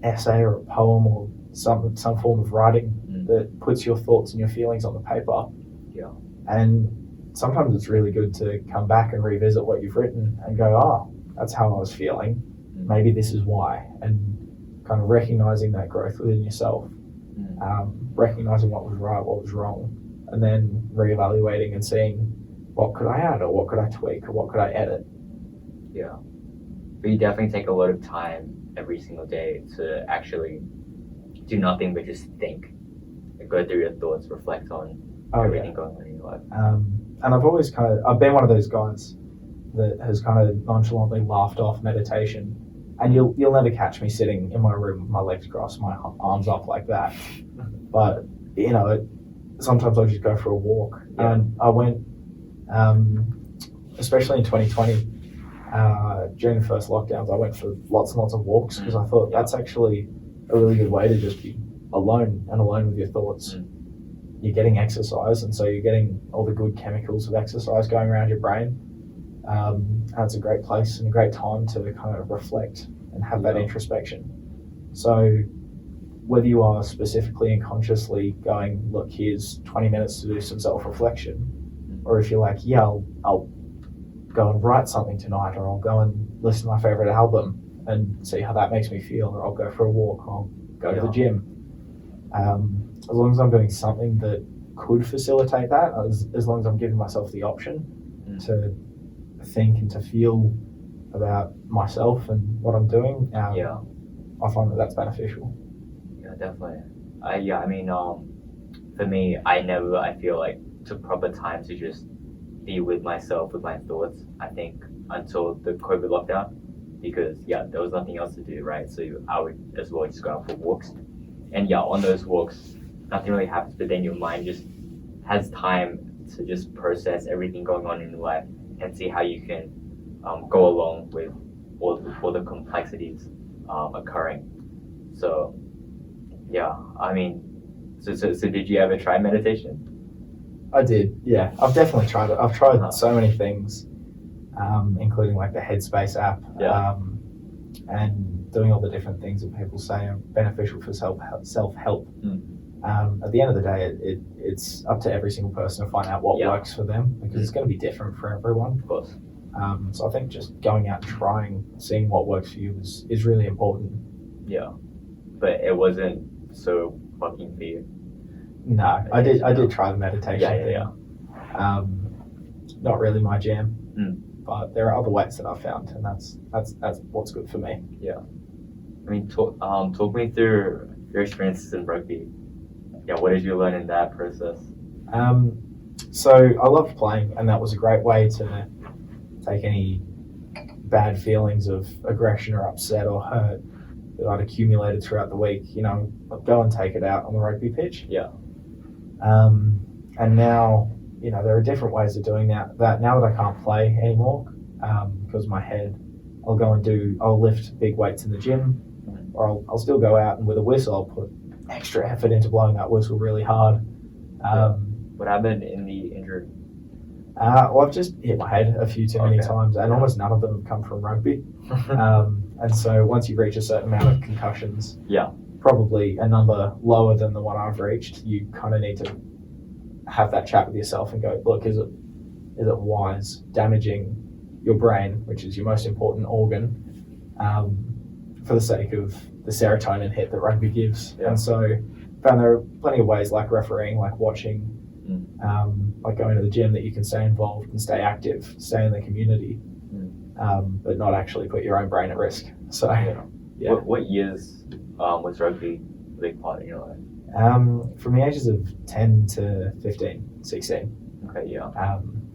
essay or a poem or some form of writing that puts your thoughts and your feelings on the paper. Yeah. And sometimes it's really good to come back and revisit what you've written and go, that's how I was feeling. Maybe this is why. And kind of recognizing that growth within yourself, recognizing what was right, what was wrong, and then reevaluating and seeing what could I add, or what could I tweak, or what could I edit. Yeah. But you definitely take a lot of time every single day to actually do nothing but just think and go through your thoughts, reflect on everything going on in your life. And I've been one of those guys that has kind of nonchalantly laughed off meditation. And you'll never catch me sitting in my room with my legs crossed, my arms up like that. But, sometimes I just go for a walk. Yeah. And I went, especially in 2020, during the first lockdowns, I went for lots and lots of walks because I thought that's actually a really good way to just be alone with your thoughts. you're getting exercise, and so you're getting all the good chemicals of exercise going around your brain. And it's a great place and a great time to kind of reflect and have that introspection. So whether you are specifically and consciously going, look, here's 20 minutes to do some self-reflection, or if you're like, yeah, I'll go and write something tonight, or I'll go and listen to my favorite album and see how that makes me feel, or I'll go for a walk, or I'll go to the gym. As long as I'm doing something that could facilitate that, as long as I'm giving myself the option to think and to feel about myself and what I'm doing, I find that that's beneficial. Yeah, definitely. I mean, for me, I feel like took proper time to just be with myself, with my thoughts, I think, until the COVID lockdown, because there was nothing else to do, right? So I would as well just go out for walks, and on those walks nothing really happens, but then your mind just has time to just process everything going on in your life and see how you can go along with all the complexities occurring. So I mean, so did you ever try meditation? I did, yeah. I've definitely tried it. I've tried so many things, including like the Headspace app, and doing all the different things that people say are beneficial for self-help. At the end of the day, it's up to every single person to find out what works for them, because it's going to be different for everyone. Of course. So I think just going out and trying, seeing what works for you is really important. Yeah, but it wasn't so fucking for you. No, I did try the meditation thing. Not really my jam, but there are other ways that I've found, and that's what's good for me. Yeah, I mean, talk me through your experiences in rugby. Yeah, what did you learn in that process? So I loved playing, and that was a great way to take any bad feelings of aggression or upset or hurt that I'd accumulated throughout the week. I'd go and take it out on the rugby pitch. Yeah. And now, there are different ways of doing that. Now that I can't play anymore because of my head, I'll lift big weights in the gym, or I'll still go out, and with a whistle, I'll put extra effort into blowing that whistle really hard. What happened in the injury? Well, I've just hit my head a few too many times, and almost none of them have come from rugby. And so once you reach a certain amount of concussions, probably a number lower than the one I've reached, you kind of need to have that chat with yourself and go, look, is it wise damaging your brain, which is your most important organ, for the sake of the serotonin hit that rugby gives? And so I found there are plenty of ways, like refereeing, like watching, like going to the gym, that you can stay involved and stay active, stay in the community, but not actually put your own brain at risk. So What years was rugby a big part in your life? From the ages of 10 to 15, 16. Okay,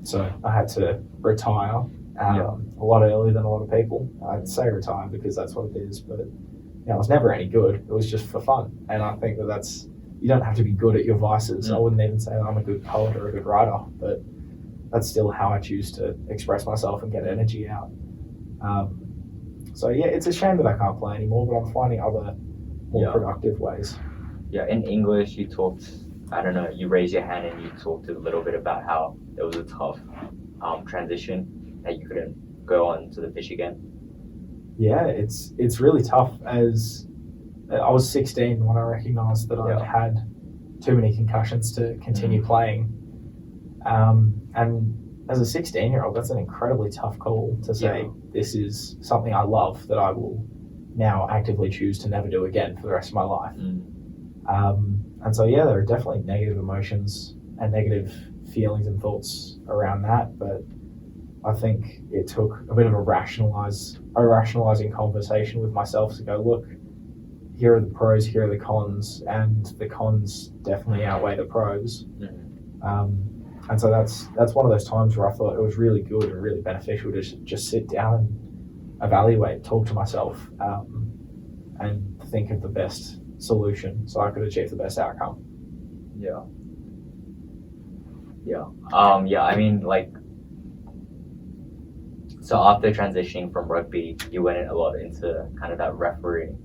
So I had to retire a lot earlier than a lot of people. I'd say retire because that's what it is, but I was never any good. It was just for fun. And I think you don't have to be good at your vices. I wouldn't even say that I'm a good poet or a good writer, but that's still how I choose to express myself and get energy out. So it's a shame that I can't play anymore, but I'm finding other more productive ways. Yeah, in English you talked, you raised your hand and you talked a little bit about how it was a tough transition, that you couldn't go on to the pitch again. Yeah, it's really tough. As I was 16 when I recognised that I'd had too many concussions to continue playing. And as a 16-year-old, that's an incredibly tough call to say, this is something I love that I will now actively choose to never do again for the rest of my life. And so, there are definitely negative emotions and negative feelings and thoughts around that, but I think it took a bit of a rationalizing conversation with myself to go, look, here are the pros, here are the cons, and the cons definitely outweigh the pros. And so that's one of those times where I thought it was really good and really beneficial to just sit down and evaluate, talk to myself, and think of the best solution so I could achieve the best outcome. I mean, so after transitioning from rugby, you went a lot into kind of that refereeing.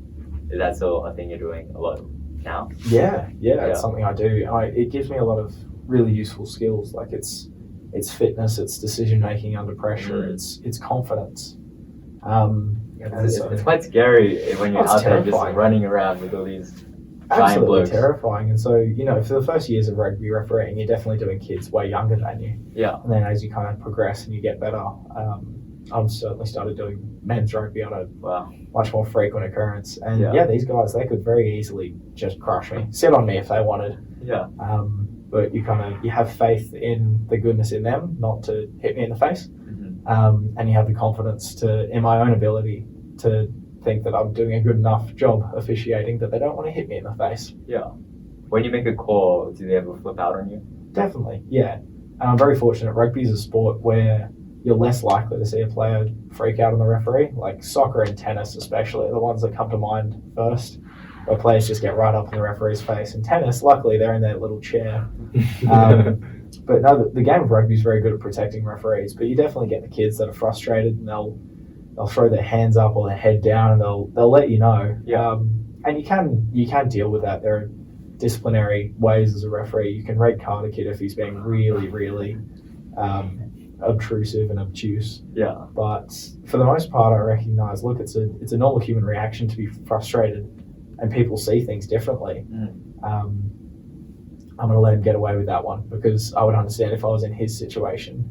Is that still a thing you're doing a lot? now? Yeah, Yeah. it's something I do. It gives me a lot of really useful skills. Like it's fitness, it's decision making under pressure, it's confidence. It's quite scary when you're out there just running around with all these giant absolutely blokes. terrifying. And so, for the first years of rugby refereeing, you're definitely doing kids way younger than you. Yeah. And then as you kind of progress and you get better, I've certainly started doing men's rugby on a much more frequent occurrence. And these guys, they could very easily just crush me, sit on me if they wanted. Yeah. But you have faith in the goodness in them, not to hit me in the face. Mm-hmm. And you have the confidence in my own ability to think that I'm doing a good enough job officiating that they don't want to hit me in the face. Yeah. When you make a call, do they ever flip out on you? Definitely, yeah. And I'm very fortunate. Rugby is a sport where you're less likely to see a player freak out on the referee. Like soccer and tennis especially are the ones that come to mind first, where players just get right up in the referee's face. In tennis, luckily, they're in their little chair. But no, the game of rugby is very good at protecting referees, but you definitely get the kids that are frustrated and they'll throw their hands up or their head down and they'll let you know. Yeah. And you can deal with that. There are disciplinary ways as a referee. You can red card a kid if he's being really, really obtrusive and obtuse. Yeah. But for the most part, I recognise, look, it's a normal human reaction to be frustrated, and people see things differently. I'm going to let him get away with that one because I would understand if I was in his situation,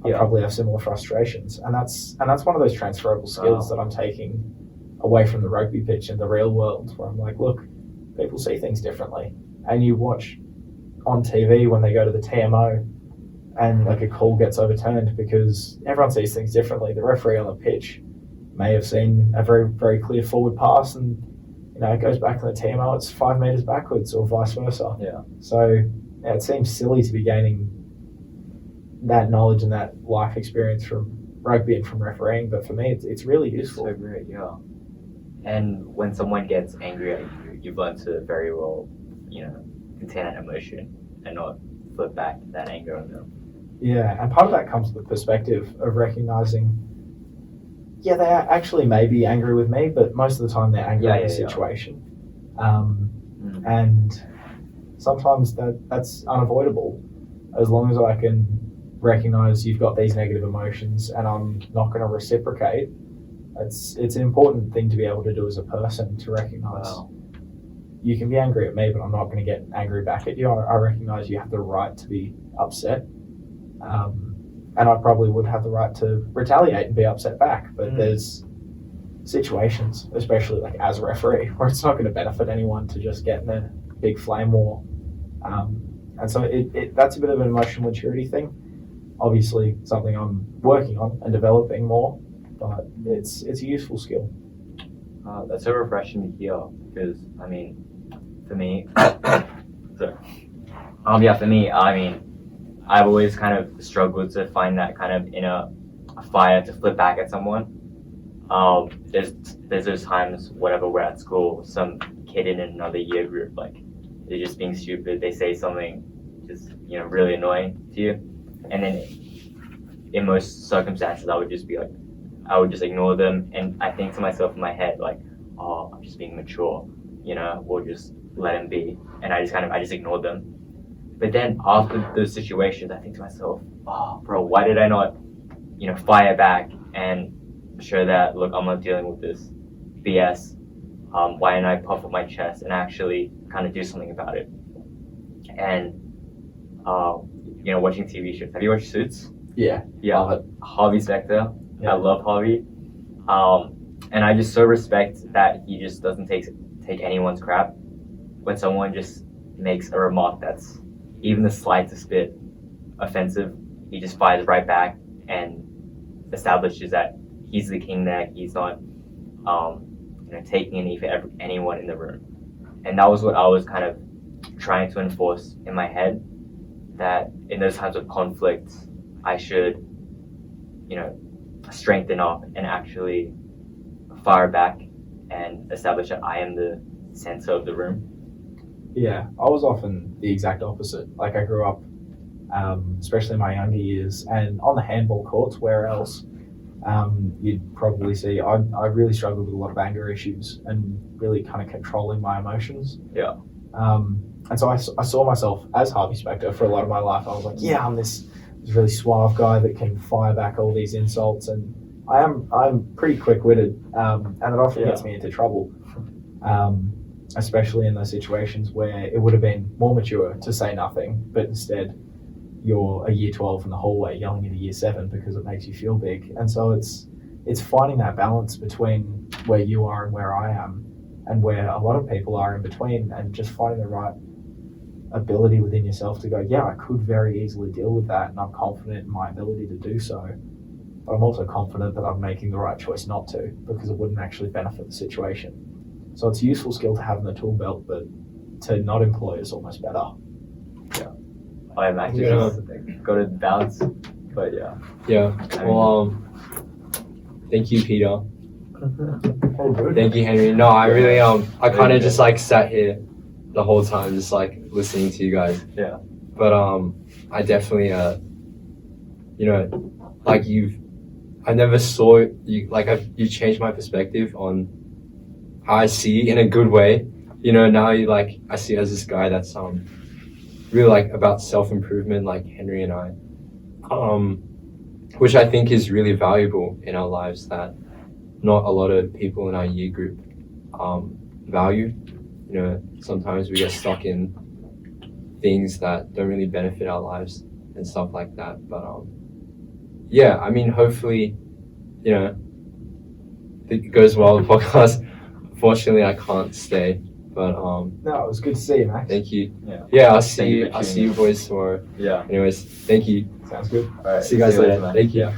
I'd probably have similar frustrations. And that's one of those transferable skills that I'm taking away from the rugby pitch in the real world, where I'm like, look, people see things differently. And you watch on TV when they go to the TMO and like a call gets overturned because everyone sees things differently. The referee on the pitch may have seen a very, very clear forward pass and it goes back to the TMO, it's 5 meters backwards or vice versa. Yeah. So it seems silly to be gaining that knowledge and that life experience from rugby and from refereeing, but for me, it's really useful. So great, yeah. And when someone gets angry at you, you've learned to very well, contain that emotion and not flip back that anger on them. Yeah, and part of that comes with the perspective of recognizing, they actually may be angry with me, but most of the time they're angry at the situation. And sometimes that's unavoidable. As long as I can recognize you've got these negative emotions and I'm not going to reciprocate, it's an important thing to be able to do as a person, to recognize you can be angry at me, but I'm not going to get angry back at you. I recognize you have the right to be upset. And I probably would have the right to retaliate and be upset back, but there's situations, especially like as a referee, where it's not going to benefit anyone to just get in a big flame war. And so that's a bit of an emotional maturity thing. Obviously, something I'm working on and developing more, but it's a useful skill. That's so refreshing to hear because, for me, I've always kind of struggled to find that kind of inner fire to flip back at someone. There's those times whenever we're at school, some kid in another year group, like, they're just being stupid, they say something just, really annoying to you. And then in most circumstances, I would just ignore them. And I think to myself in my head, like, oh, I'm just being mature, we'll just let him be. And I just ignore them. But then after those situations, I think to myself, oh, bro, why did I not, fire back and show that, look, I'm not dealing with this BS. Why didn't I puff up my chest and actually kind of do something about it? And, watching TV shows. Have you watched Suits? Yeah. Yeah. Harvey Specter. Yeah. I love Harvey. And I just so respect that he just doesn't take anyone's crap. When someone just makes a remark that's even the slightest bit offensive, he just fires right back and establishes that he's the king there. He's not, taking any for anyone in the room. And that was what I was kind of trying to enforce in my head, that in those times of conflict, I should, strengthen up and actually fire back and establish that I am the center of the room. Yeah, I was often the exact opposite. Like I grew up, especially in my younger years, and on the handball courts, where else, you'd probably see I really struggled with a lot of anger issues and really kind of controlling my emotions. Yeah. And so I saw myself as Harvey Specter for a lot of my life. I was like, yeah, I'm this really suave guy that can fire back all these insults, and I'm pretty quick-witted, and it often gets me into trouble, especially in those situations where it would have been more mature to say nothing, but instead you're a year 12 in the hallway yelling at a year 7 because it makes you feel big. And so it's finding that balance between where you are and where I am, and where a lot of people are in between, and just finding the right ability within yourself to go, yeah, I could very easily deal with that, and I'm confident in my ability to do so, but I'm also confident that I'm making the right choice not to, because it wouldn't actually benefit the situation. So it's a useful skill to have in the tool belt, but to not employ is almost better. I imagine go to balance, but yeah. Yeah. Well, thank you, Peter. Thank you, Henry. No, I really I kind of just like sat here the whole time, just like listening to you guys. Yeah. But I definitely you know, like I never saw you, like you changed my perspective on how I see in a good way. You know, now I see as this guy that's really like about self-improvement, like Henry and I, which I think is really valuable in our lives, that not a lot of people in our year group value. You know, sometimes we get stuck in things that don't really benefit our lives and stuff like that. But yeah, I mean, hopefully, you know, it goes well, the podcast. Unfortunately, I can't stay, but No, it was good to see you, Max. thank you. Yeah. I'll see you boys tomorrow. Yeah. Anyways, thank you. Sounds good. All right. See you guys later. man. Thank you.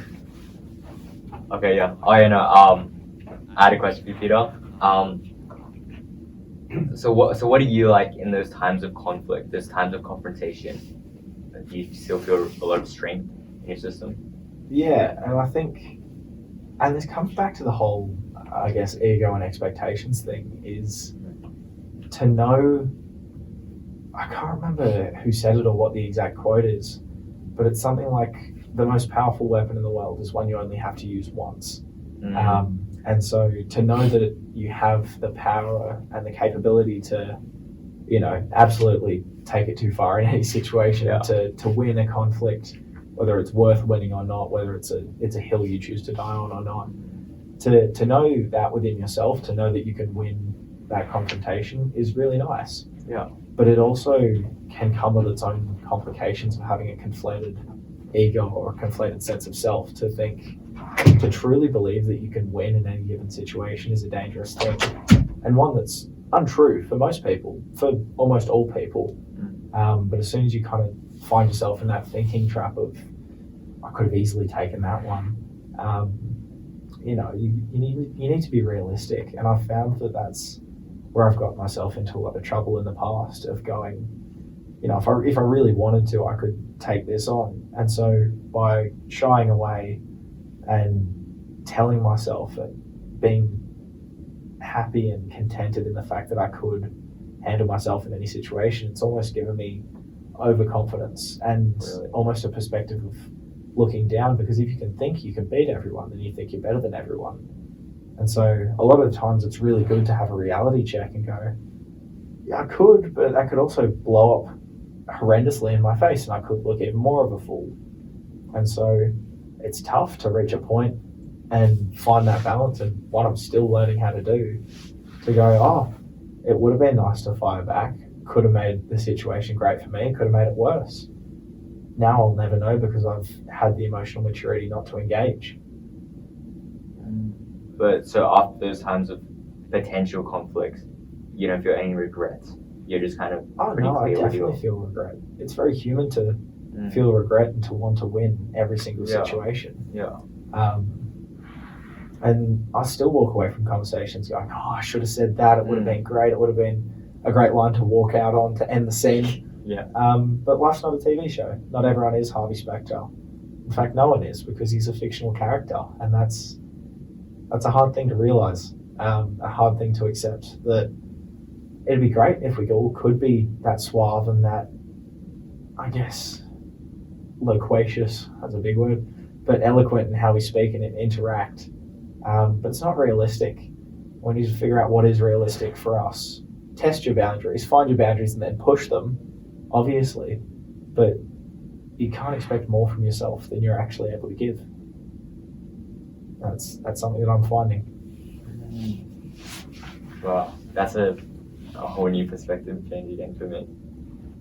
Okay. Yeah. Oh, yeah. No. I had a question for you, Peter. So what do you like in those times of conflict, those times of confrontation? Do you still feel a lot of strength in your system? Yeah, and I think, and this comes back to the whole, I guess, ego and expectations thing, is to know, I can't remember who said it or what the exact quote is, but it's something like, the most powerful weapon in the world is one you only have to use once. And so to know that you have the power and the capability to, you know, absolutely take it too far in any situation, to win a conflict, whether it's worth winning or not, whether it's a hill you choose to die on or not, to know that within yourself, to know that you can win that confrontation is really nice. Yeah. But it also can come with its own complications of having a conflated ego or a conflated sense of self. To truly believe that you can win in any given situation is a dangerous thing, and one that's untrue for most people, for almost all people. But as soon as you kind of find yourself in that thinking trap of, I could have easily taken that one, you know, you need to be realistic. And I've found that that's where I've got myself into a lot of trouble in the past, of going, you know, if I really wanted to, I could take this on. And so by shying away and telling myself and being happy and contented in the fact that I could handle myself in any situation, it's almost given me overconfidence and almost a perspective of looking down, because if you can think you can beat everyone, then you think you're better than everyone. And so a lot of the times it's really good to have a reality check and go, yeah, I could, but that could also blow up horrendously in my face and I could look even more of a fool. And so it's tough to reach a point and find that balance, and what I'm still learning how to do, to go, oh, it would have been nice to fire back, could have made the situation great for me, could have made it worse. Now I'll never know, because I've had the emotional maturity not to engage. But so after those times of potential conflicts, you don't feel any regrets? You're just kind of pretty I clear with definitely feel regret. It's very human to feel regret and to want to win every single situation. Yeah. And I still walk away from conversations going, oh, I should have said that. It would have been great. It would have been a great line to walk out on to end the scene. Yeah. But life's not a TV show. Not everyone is Harvey Specter. In fact, no one is, because he's a fictional character, and that's a hard thing to realize. A hard thing to accept, that it'd be great if we all could be that suave and that, I guess, loquacious, that's a big word, but eloquent in how we speak and interact. But it's not realistic. We need to figure out what is realistic for us. test your boundaries, find your boundaries, and then push them, obviously. But you can't expect more from yourself than you're actually able to give. That's something that I'm finding. Well, that's a whole new perspective change again for me.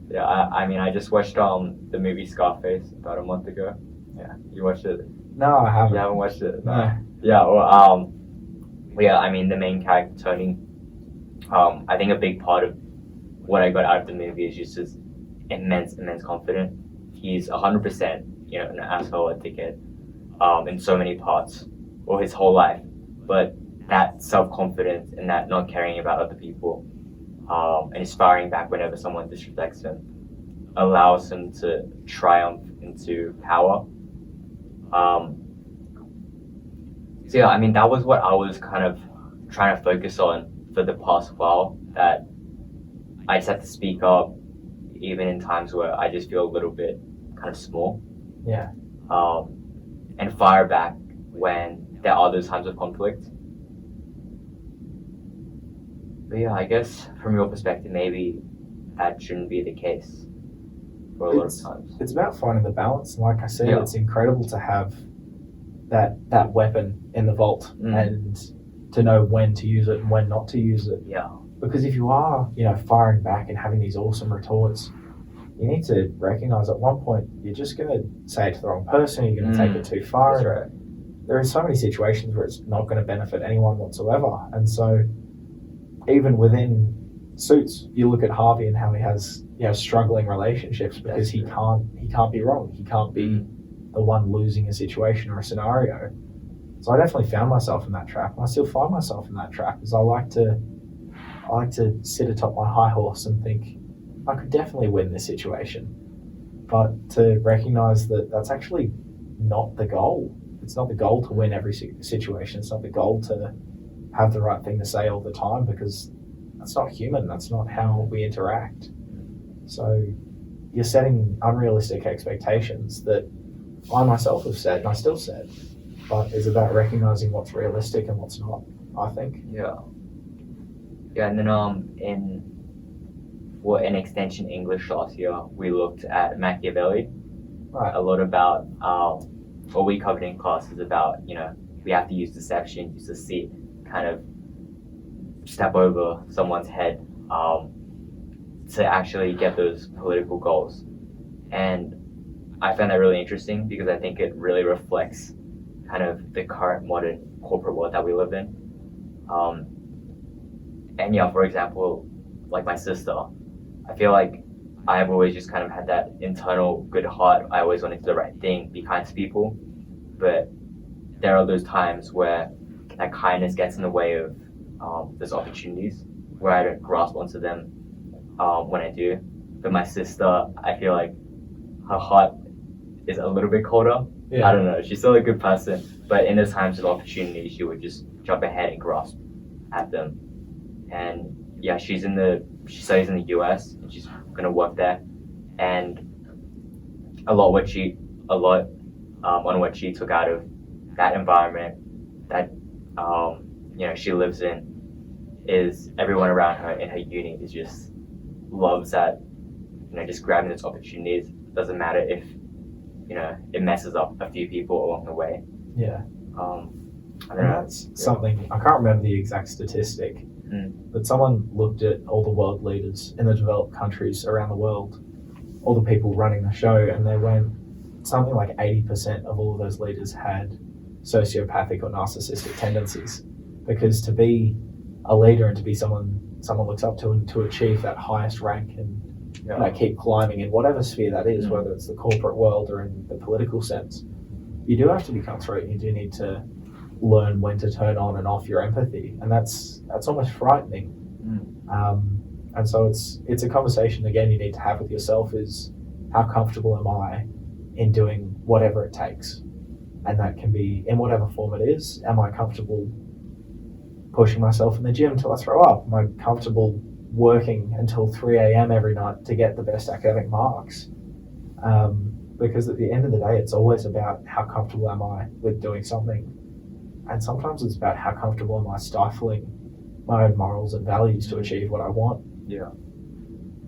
Yeah, I mean, I just watched the movie Scarface about a month ago. Yeah, you watched it? No, I haven't. You haven't watched it? No. Yeah, well, yeah, I mean, the main character, Tony, I think a big part of what I got out of the movie is just his immense confidence. He's 100%, you know, an asshole, a dickhead, in so many parts, or his whole life. But that self-confidence and that not caring about other people, and his firing back whenever someone disrespects him, allows him to triumph into power. So yeah, I mean, that was what I was kind of trying to focus on for the past while, that I just have to speak up even in times where I just feel a little bit kind of small. Yeah. And fire back when there are those times of conflict. But yeah, I guess from your perspective, maybe that shouldn't be the case for a lot of times. It's about finding the balance. And like I said, Yeah. it's incredible to have that weapon in the vault and to know when to use it and when not to use it. Yeah. Because if you are, you know, firing back and having these awesome retorts, you need to recognize at one point you're just going to say it to the wrong person, you're going to take it too far. That's right. There are so many situations where it's not going to benefit anyone whatsoever. And so even within Suits, you look at Harvey and how he has, you know, struggling relationships because he can't be wrong. He can't be the one losing a situation or a scenario. So I definitely found myself in that trap, and I still find myself in that trap because I like to sit atop my high horse and think I could definitely win this situation, but to recognize that that's actually not the goal. It's not the goal to win every situation. It's not the goal to have the right thing to say all the time, because that's not human. That's not how we interact. So you're setting unrealistic expectations that I myself have set and I still set, but it's about recognizing what's realistic and what's not, I think. Yeah. Yeah, and then in extension English last year, we looked at Machiavelli. Right. A lot about what we covered in class is about, you know, we have to use deception, use deceit, kind of step over someone's head to actually get those political goals. And I found that really interesting because I think it really reflects kind of the current modern corporate world that we live in. And yeah, for example, like my sister, I feel like I've always just kind of had that internal good heart. I always wanted to do the right thing, be kind to people. But there are those times where that kindness gets in the way of those opportunities where I don't grasp onto them when I do. But my sister, I feel like her heart is a little bit colder. Yeah. I don't know. She's still a good person, but in those times of opportunity, she would just jump ahead and grasp at them. And yeah, she studies in the US and she's gonna work there. And a lot on what she took out of that environment that you know, she lives in is everyone around her in her uni is just loves that, you know, just grabbing those opportunities. Doesn't matter if, you know, it messes up a few people along the way. Yeah. I don't And know. that's something, I can't remember the exact statistic, but someone looked at all the world leaders in the developed countries around the world, all the people running the show, and they went something like 80% of all of those leaders had sociopathic or narcissistic tendencies. Because to be a leader and to be someone looks up to and to achieve that highest rank and you know, keep climbing in whatever sphere that is, whether it's the corporate world or in the political sense, you do have to be cutthroat. You do need to learn when to turn on and off your empathy, and that's almost frightening. And so it's a conversation again you need to have with yourself: is how comfortable am I in doing whatever it takes, and that can be in whatever form it is. Am I comfortable pushing myself in the gym till I throw up? Am I comfortable working until 3 a.m. every night to get the best academic marks? Because at the end of the day, it's always about how comfortable am I with doing something. And sometimes it's about how comfortable am I stifling my own morals and values to achieve what I want. Yeah.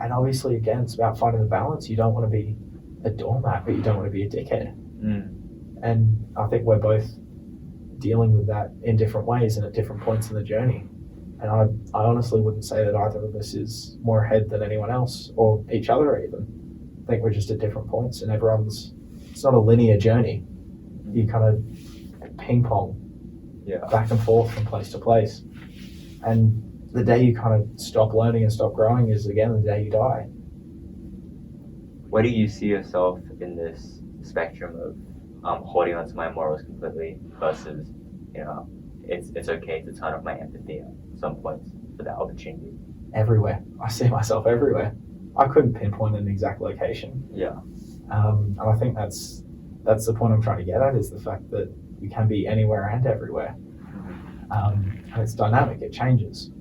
And obviously, again, it's about finding the balance. You don't want to be a doormat, but you don't want to be a dickhead. And I think we're both dealing with that in different ways and at different points in the journey. And I honestly wouldn't say that either of us is more ahead than anyone else or each other even. I think we're just at different points, and it's not a linear journey. You kind of ping pong back and forth from place to place. And the day you kind of stop learning and stop growing is, again, the day you die. Where do you see yourself in this spectrum of holding on to my morals completely versus, it's okay to turn off my empathy at some points for that opportunity? Everywhere. I see myself everywhere. I couldn't pinpoint an exact location. Yeah. And I think that's the point I'm trying to get at, is the fact that you can be anywhere and everywhere. And it's dynamic, it changes.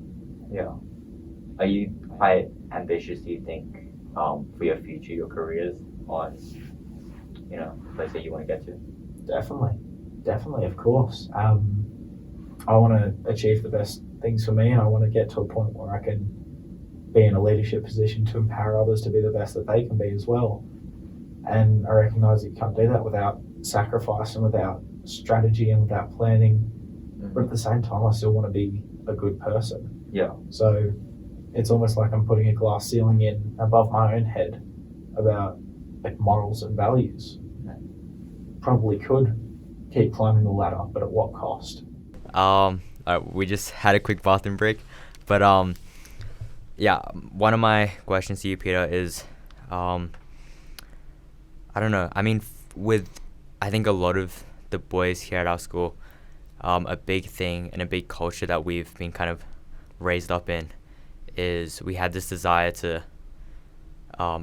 Yeah. Are you quite ambitious, do you think, for your future, your careers on, place that you want to get to? Definitely, of course. I want to achieve the best things for me, and I want to get to a point where I can be in a leadership position to empower others to be the best that they can be as well. And I recognise that you can't do that without sacrifice and without strategy and without planning. But at the same time, I still want to be a good person. Yeah. So it's almost like I'm putting a glass ceiling in above my own head about morals and values. Probably could keep climbing the ladder, but at what cost? We just had a quick bathroom break, but one of my questions to you, Peter, is I don't know. I mean, I think a lot of the boys here at our school, a big thing and a big culture that we've been kind of raised up in is we had this desire to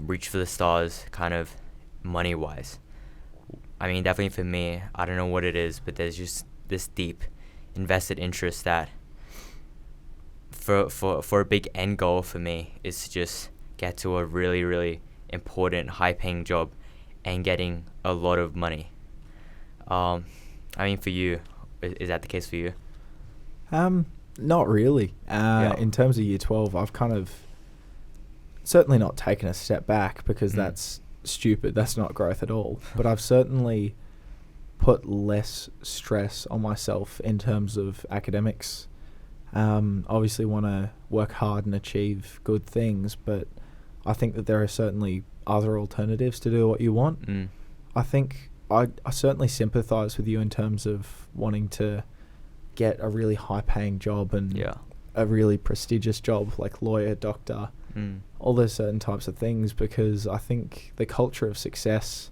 reach for the stars, kind of money-wise. I mean, definitely for me, I don't know what it is, but there's just this deep invested interest that for a big end goal for me is to just get to a really, really important, high-paying job and getting a lot of money. I mean, for you, is that the case for you? Not really. In terms of year 12, I've kind of certainly not taken a step back, because that's stupid. That's not growth at all. But I've certainly put less stress on myself in terms of academics. Obviously want to work hard and achieve good things, but I think that there are certainly other alternatives to do what you want. I think I certainly sympathise with you in terms of wanting to get a really high-paying job and a really prestigious job like lawyer, doctor, all those certain types of things, because I think the culture of success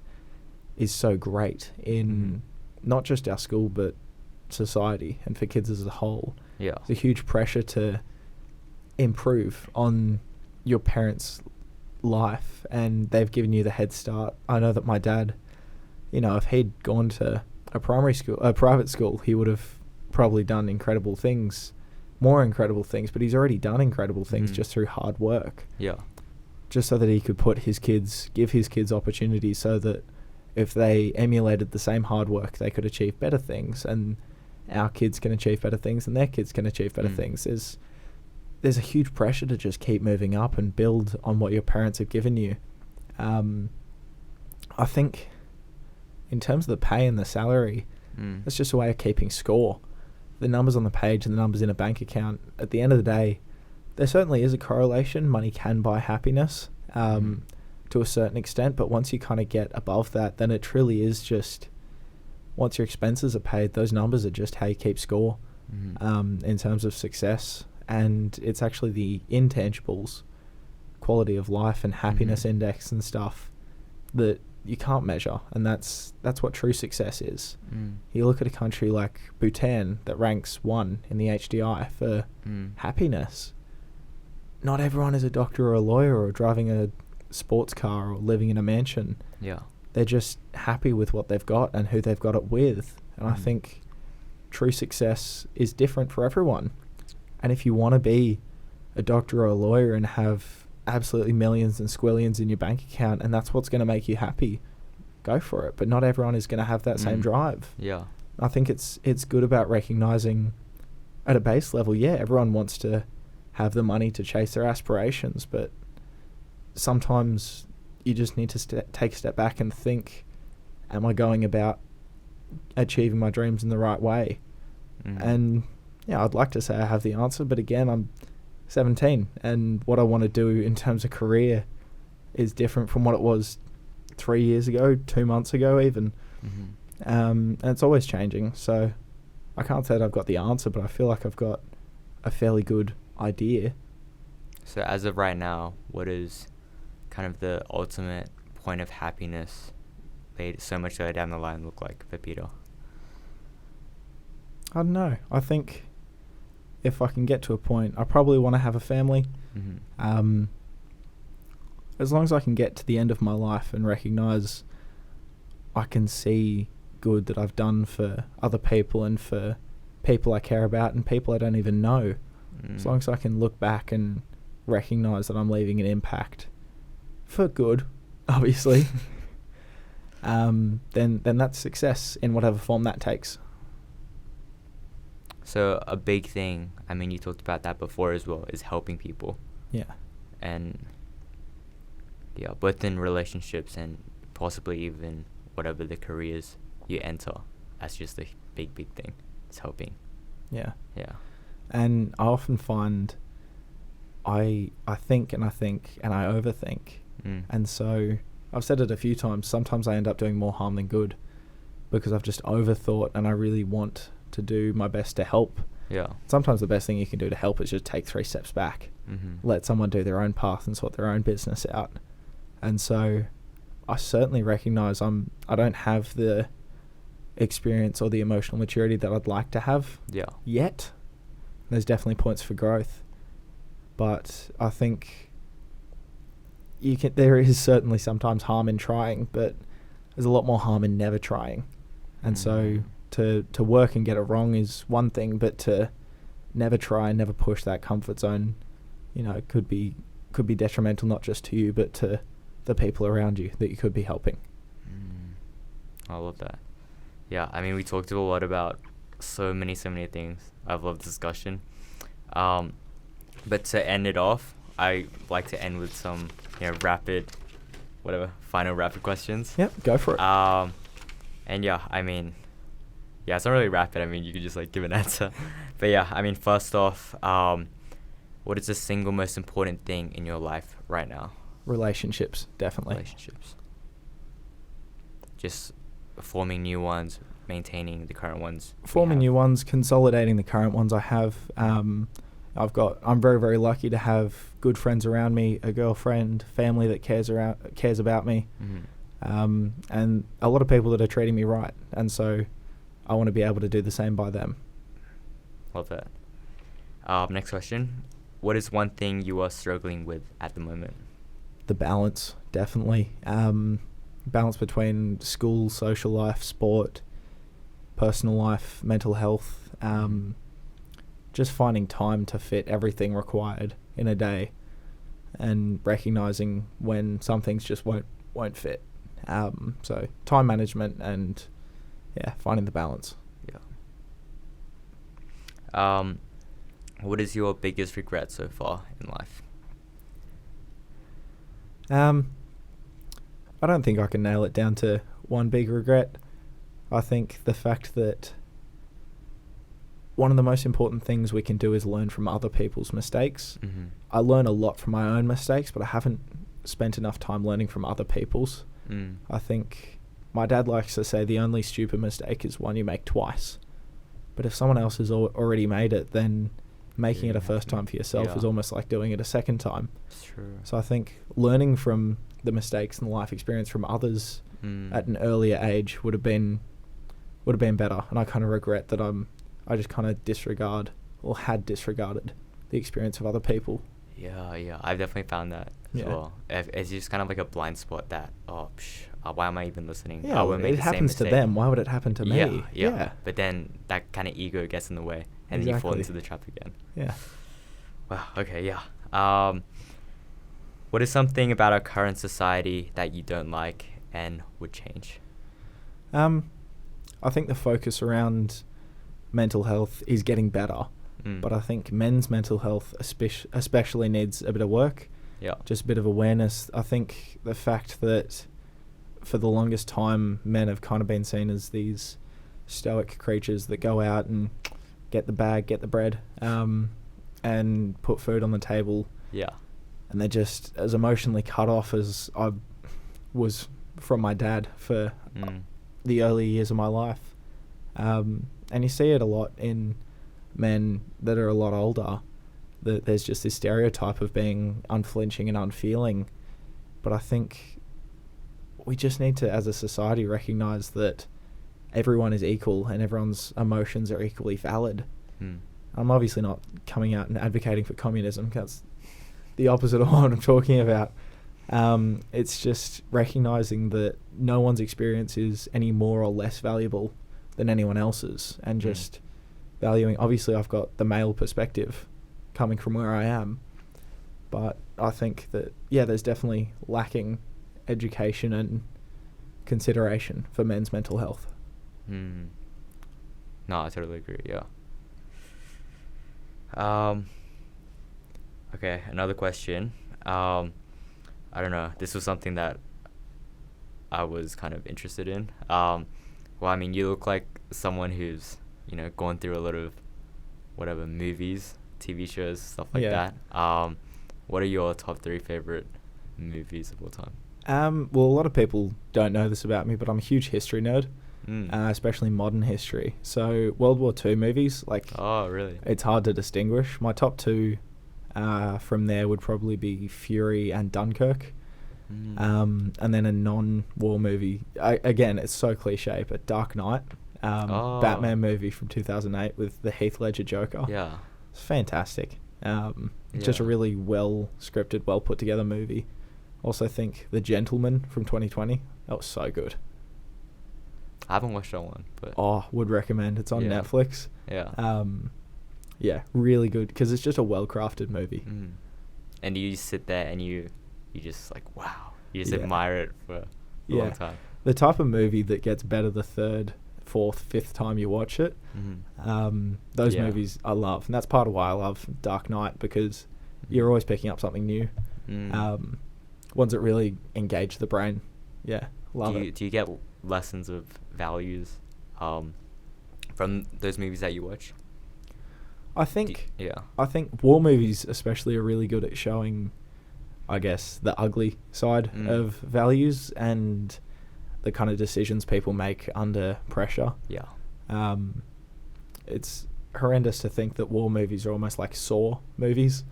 is so great in not just our school but society and for kids as a whole. It's a huge pressure to improve on your parents' life, and they've given you the head start. I know that my dad, if he'd gone to a private school, he would have probably done more incredible things, but he's already done incredible things just through hard work. Just so that he could give his kids opportunities, so that if they emulated the same hard work, they could achieve better things, and our kids can achieve better things and their kids can achieve better things. There's a huge pressure to just keep moving up and build on what your parents have given you. I think in terms of the pay and the salary, that's just a way of keeping score. The numbers on the page and the numbers in a bank account, at the end of the day, there certainly is a correlation. Money can buy happiness to a certain extent, but once you kind of get above that, then it truly is just, once your expenses are paid, those numbers are just how you keep score in terms of success. And it's actually the intangibles, quality of life and happiness index and stuff, that you can't measure, and that's what true success is. You look at a country like Bhutan that ranks 1 in the HDI for happiness. Not everyone is a doctor or a lawyer or driving a sports car or living in a mansion. They're just happy with what they've got and who they've got it with. And I think true success is different for everyone. And if you want to be a doctor or a lawyer and have absolutely millions and squillions in your bank account, and that's what's going to make you happy, go for it. But not everyone is going to have that same drive. I think it's good about recognizing at a base level, yeah, everyone wants to have the money to chase their aspirations, but sometimes you just need to take a step back and think, am I going about achieving my dreams in the right way? And yeah, I'd like to say I have the answer, but again, I'm 17, and what I want to do in terms of career is different from what it was 3 years ago, 2 months ago even. And it's always changing, so I can't say that I've got the answer, but I feel like I've got a fairly good idea. So as of right now, what is kind of the ultimate point of happiness so much later down the line look like for Peter? I don't know. I think if I can get to a point, I probably want to have a family. As long as I can get to the end of my life and recognise I can see good that I've done for other people and for people I care about and people I don't even know. As long as I can look back and recognise that I'm leaving an impact for good, obviously, then that's success in whatever form that takes. So a big thing, I mean, you talked about that before as well, is helping people. Yeah. And yeah, both in relationships and possibly even whatever the careers you enter. That's just a big thing. It's helping. Yeah. Yeah. And I often find I think and I overthink. And so I've said it a few times, sometimes I end up doing more harm than good because I've just overthought and I really want to do my best to help. Yeah. Sometimes the best thing you can do to help is just take 3 steps back. Let someone do their own path and sort their own business out. And so I certainly recognise I don't have the experience or the emotional maturity that I'd like to have yet. There's definitely points for growth. But I think there is certainly sometimes harm in trying, but there's a lot more harm in never trying. And so to work and get it wrong is one thing, but to never try and never push that comfort zone, it could be detrimental not just to you, but to the people around you that you could be helping. I love that. Yeah, I mean, we talked a lot about so many things. I've loved the discussion. But to end it off, I like to end with some, final rapid questions. Yep, go for it. And yeah, I mean, it's not really rapid. I mean, you could just give an answer. But yeah, I mean, first off, what is the single most important thing in your life right now? Relationships, definitely. Relationships. Just forming new ones, maintaining the current ones. Forming new ones, consolidating the current ones I have. I'm very, very lucky to have good friends around me, a girlfriend, family that cares about me, and a lot of people that are treating me right. And so I want to be able to do the same by them. Love that. Next question. What is one thing you are struggling with at the moment? The balance, definitely. Balance between school, social life, sport, personal life, mental health, just finding time to fit everything required in a day and recognizing when some things just won't fit. So time management and finding the balance. Yeah. What is your biggest regret so far in life? I don't think I can nail it down to one big regret. I think the fact that one of the most important things we can do is learn from other people's mistakes. I learn a lot from my own mistakes, but I haven't spent enough time learning from other people's. I think my dad likes to say the only stupid mistake is one you make twice. But if someone else has already made it, then making it a first time for yourself is almost like doing it a second time. It's true. So I think learning from the mistakes and life experience from others at an earlier age would have been better. And I kind of regret that I just kind of had disregarded the experience of other people. Yeah, I've definitely found that as well. It's just kind of like a blind spot that, why am I even listening? Yeah, it happens to them. Why would it happen to me? Yeah. But then that kind of ego gets in the way, and then you fall into the trap again. Yeah. Wow, okay, yeah. What is something about our current society that you don't like and would change? I think the focus around mental health is getting better. But I think men's mental health especially needs a bit of work. Yeah. Just a bit of awareness. I think the fact that for the longest time, men have kind of been seen as these stoic creatures that go out and get the bag, get the bread, and put food on the table. Yeah. And they're just as emotionally cut off as I was from my dad for the early years of my life. And you see it a lot in men that are a lot older, that there's just this stereotype of being unflinching and unfeeling. But I think we just need to, as a society, recognise that everyone is equal and everyone's emotions are equally valid. I'm obviously not coming out and advocating for communism. That's the opposite of what I'm talking about. It's just recognising that no one's experience is any more or less valuable than anyone else's, and just valuing. Obviously, I've got the male perspective coming from where I am, but I think that, yeah, there's definitely lacking education and consideration for men's mental health. No, I totally agree. Yeah. Okay, another question. I don't know. This was something that I was kind of interested in. Well, I mean, you look like someone who's, gone through a lot of whatever movies, TV shows, stuff like that. What are your top 3 favorite movies of all time? Well, a lot of people don't know this about me, but I'm a huge history nerd, especially modern history. So World War II movies, oh, really? It's hard to distinguish. My top 2 from there would probably be Fury and Dunkirk. And then a non-war movie. Again, it's so cliche, but Dark Knight, Batman movie from 2008 with the Heath Ledger Joker. Yeah. It's fantastic. It's just a really well-scripted, well-put-together movie. Also think The Gentleman from 2020. That was so good. I haven't watched that one, but... Oh, would recommend. It's on Netflix. Yeah. Yeah, really good, because it's just a well-crafted movie. And you sit there and you just wow. You just admire it for a long time. The type of movie that gets better the 3rd, 4th, 5th time you watch it. Those movies I love. And that's part of why I love Dark Knight, because you're always picking up something new. Ones that really engage the brain. Yeah, love it. Do you get lessons of values from those movies that you watch? I think war movies especially are really good at showing, I guess, the ugly side of values and the kind of decisions people make under pressure. Yeah. It's horrendous to think that war movies are almost like Saw movies,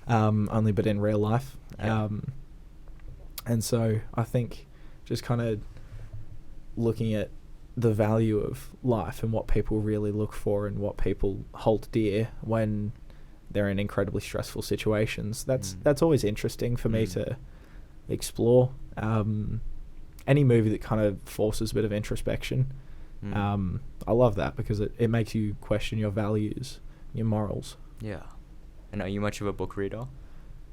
only but in real life. Yeah. And so I think just kind of looking at the value of life and what people really look for and what people hold dear when they're in incredibly stressful situations. That's always interesting for me to explore. Any movie that kind of forces a bit of introspection, I love that, because it makes you question your values, your morals. Yeah. And are you much of a book reader?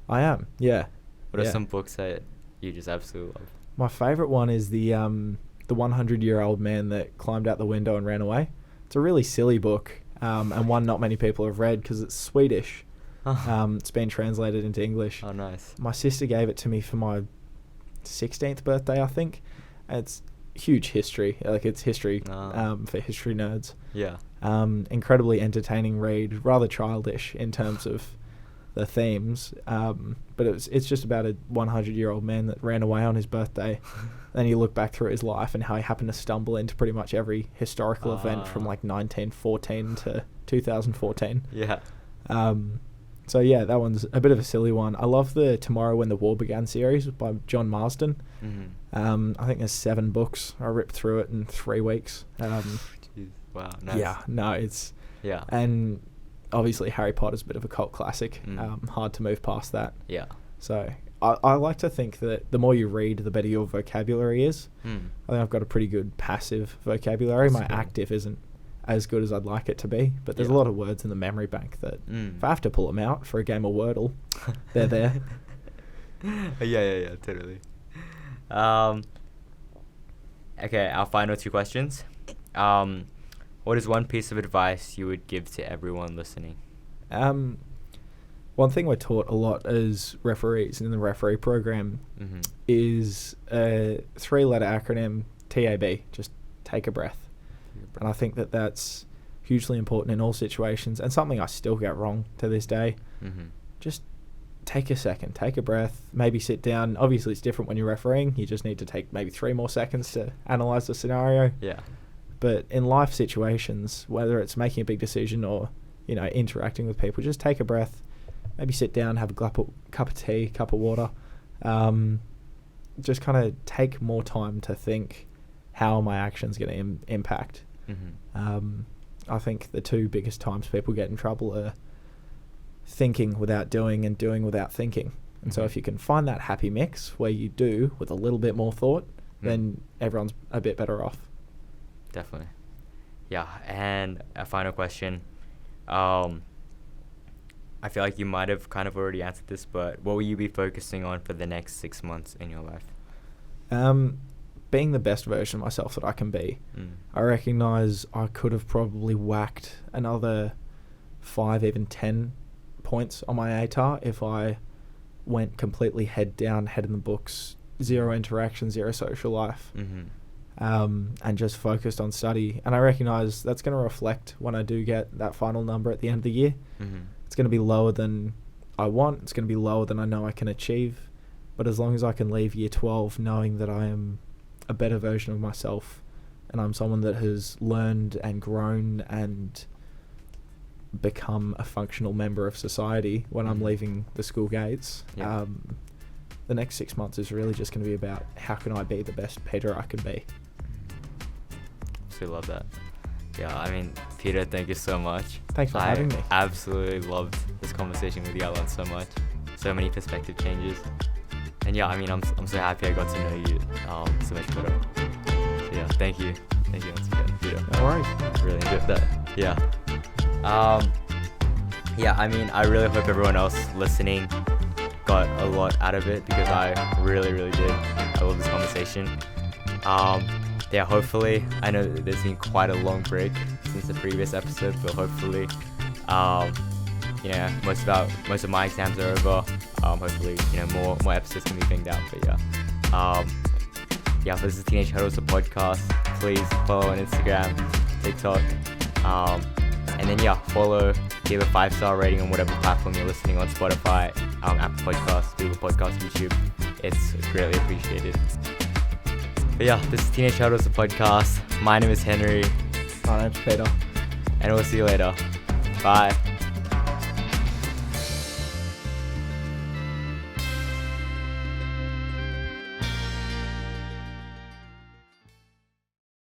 I am, yeah. What are some books that you just absolutely love? My favourite one is the 100-year-old man that climbed out the window and ran away. It's a really silly book, and one not many people have read because it's Swedish. It's been translated into English. Oh, nice. My sister gave it to me for my 16th birthday, I think. And it's huge history. It's history for history nerds. Yeah. Incredibly entertaining read, rather childish in terms of the themes, but it's just about a 100-year-old man that ran away on his birthday. Then you look back through his life and how he happened to stumble into pretty much every historical event from 1914 to 2014. Yeah. So yeah, that one's a bit of a silly one. I love the Tomorrow When the War Began series by John Marsden. I think there's 7 books. I ripped through it in 3 weeks. Jeez. Wow. Nice. Yeah. No, it's... Yeah. And obviously Harry Potter's a bit of a cult classic. Hard to move past that. Yeah. So I like to think that the more you read, the better your vocabulary is. I think I've got a pretty good passive vocabulary. That's My cool. active isn't as good as I'd like it to be, but there's a lot of words in the memory bank that if I have to pull them out for a game of Wordle, they're there. Yeah, totally. Okay, our final 2 questions. What is one piece of advice you would give to everyone listening? One thing we're taught a lot as referees in the referee program is a 3-letter acronym, TAB, just take a breath. And I think that that's hugely important in all situations, and something I still get wrong to this day. Just take a second, take a breath, maybe sit down. Obviously, it's different when you're refereeing. You just need to take maybe 3 more seconds to analyze the scenario. Yeah. But in life situations, whether it's making a big decision or, interacting with people, just take a breath, maybe sit down, have a cup of tea, cup of water. Just kind of take more time to think, how are my actions going to impact? I think the 2 biggest times people get in trouble are thinking without doing and doing without thinking. And so if you can find that happy mix where you do with a little bit more thought, then everyone's a bit better off. Definitely. Yeah, and a final question. I feel like you might have kind of already answered this, but what will you be focusing on for the next 6 months in your life? Being the best version of myself that I can be. I recognise I could have probably whacked another 5, even 10 points on my ATAR if I went completely head down, head in the books, 0 interaction, 0 social life, and just focused on study. And I recognise that's going to reflect when I do get that final number at the end of the year. It's going to be lower than I want. It's going to be lower than I know I can achieve. But as long as I can leave year 12 knowing that I am a better version of myself and I'm someone that has learned and grown and become a functional member of society when I'm leaving the school gates, the next 6 months is really just going to be about how can I be the best Peter I can be. Absolutely love that. Yeah, I mean, Peter, thank you so much. Thanks for having me. I absolutely loved this conversation with you. I learned so much, so many perspective changes. And yeah, I mean, I'm so happy I got to know you so much better. So yeah, thank you once again, Peter. No worries. Really enjoyed that. Yeah. Yeah, I mean, I really hope everyone else listening got a lot out of it because I really, really did. I love this conversation. Yeah, hopefully, I know that there's been quite a long break since the previous episode, but hopefully, most of my exams are over. Hopefully, more episodes can be banged out. But yeah, this is Teenage Huddles, the podcast. Please follow on Instagram, TikTok, and then follow, give a 5-star rating on whatever platform you're listening on, Spotify, Apple Podcasts, Google Podcasts, YouTube. It's greatly appreciated. But yeah, this is Teenage Huddles, the podcast. My name is Henry. My name's Peter. And we'll see you later. Bye.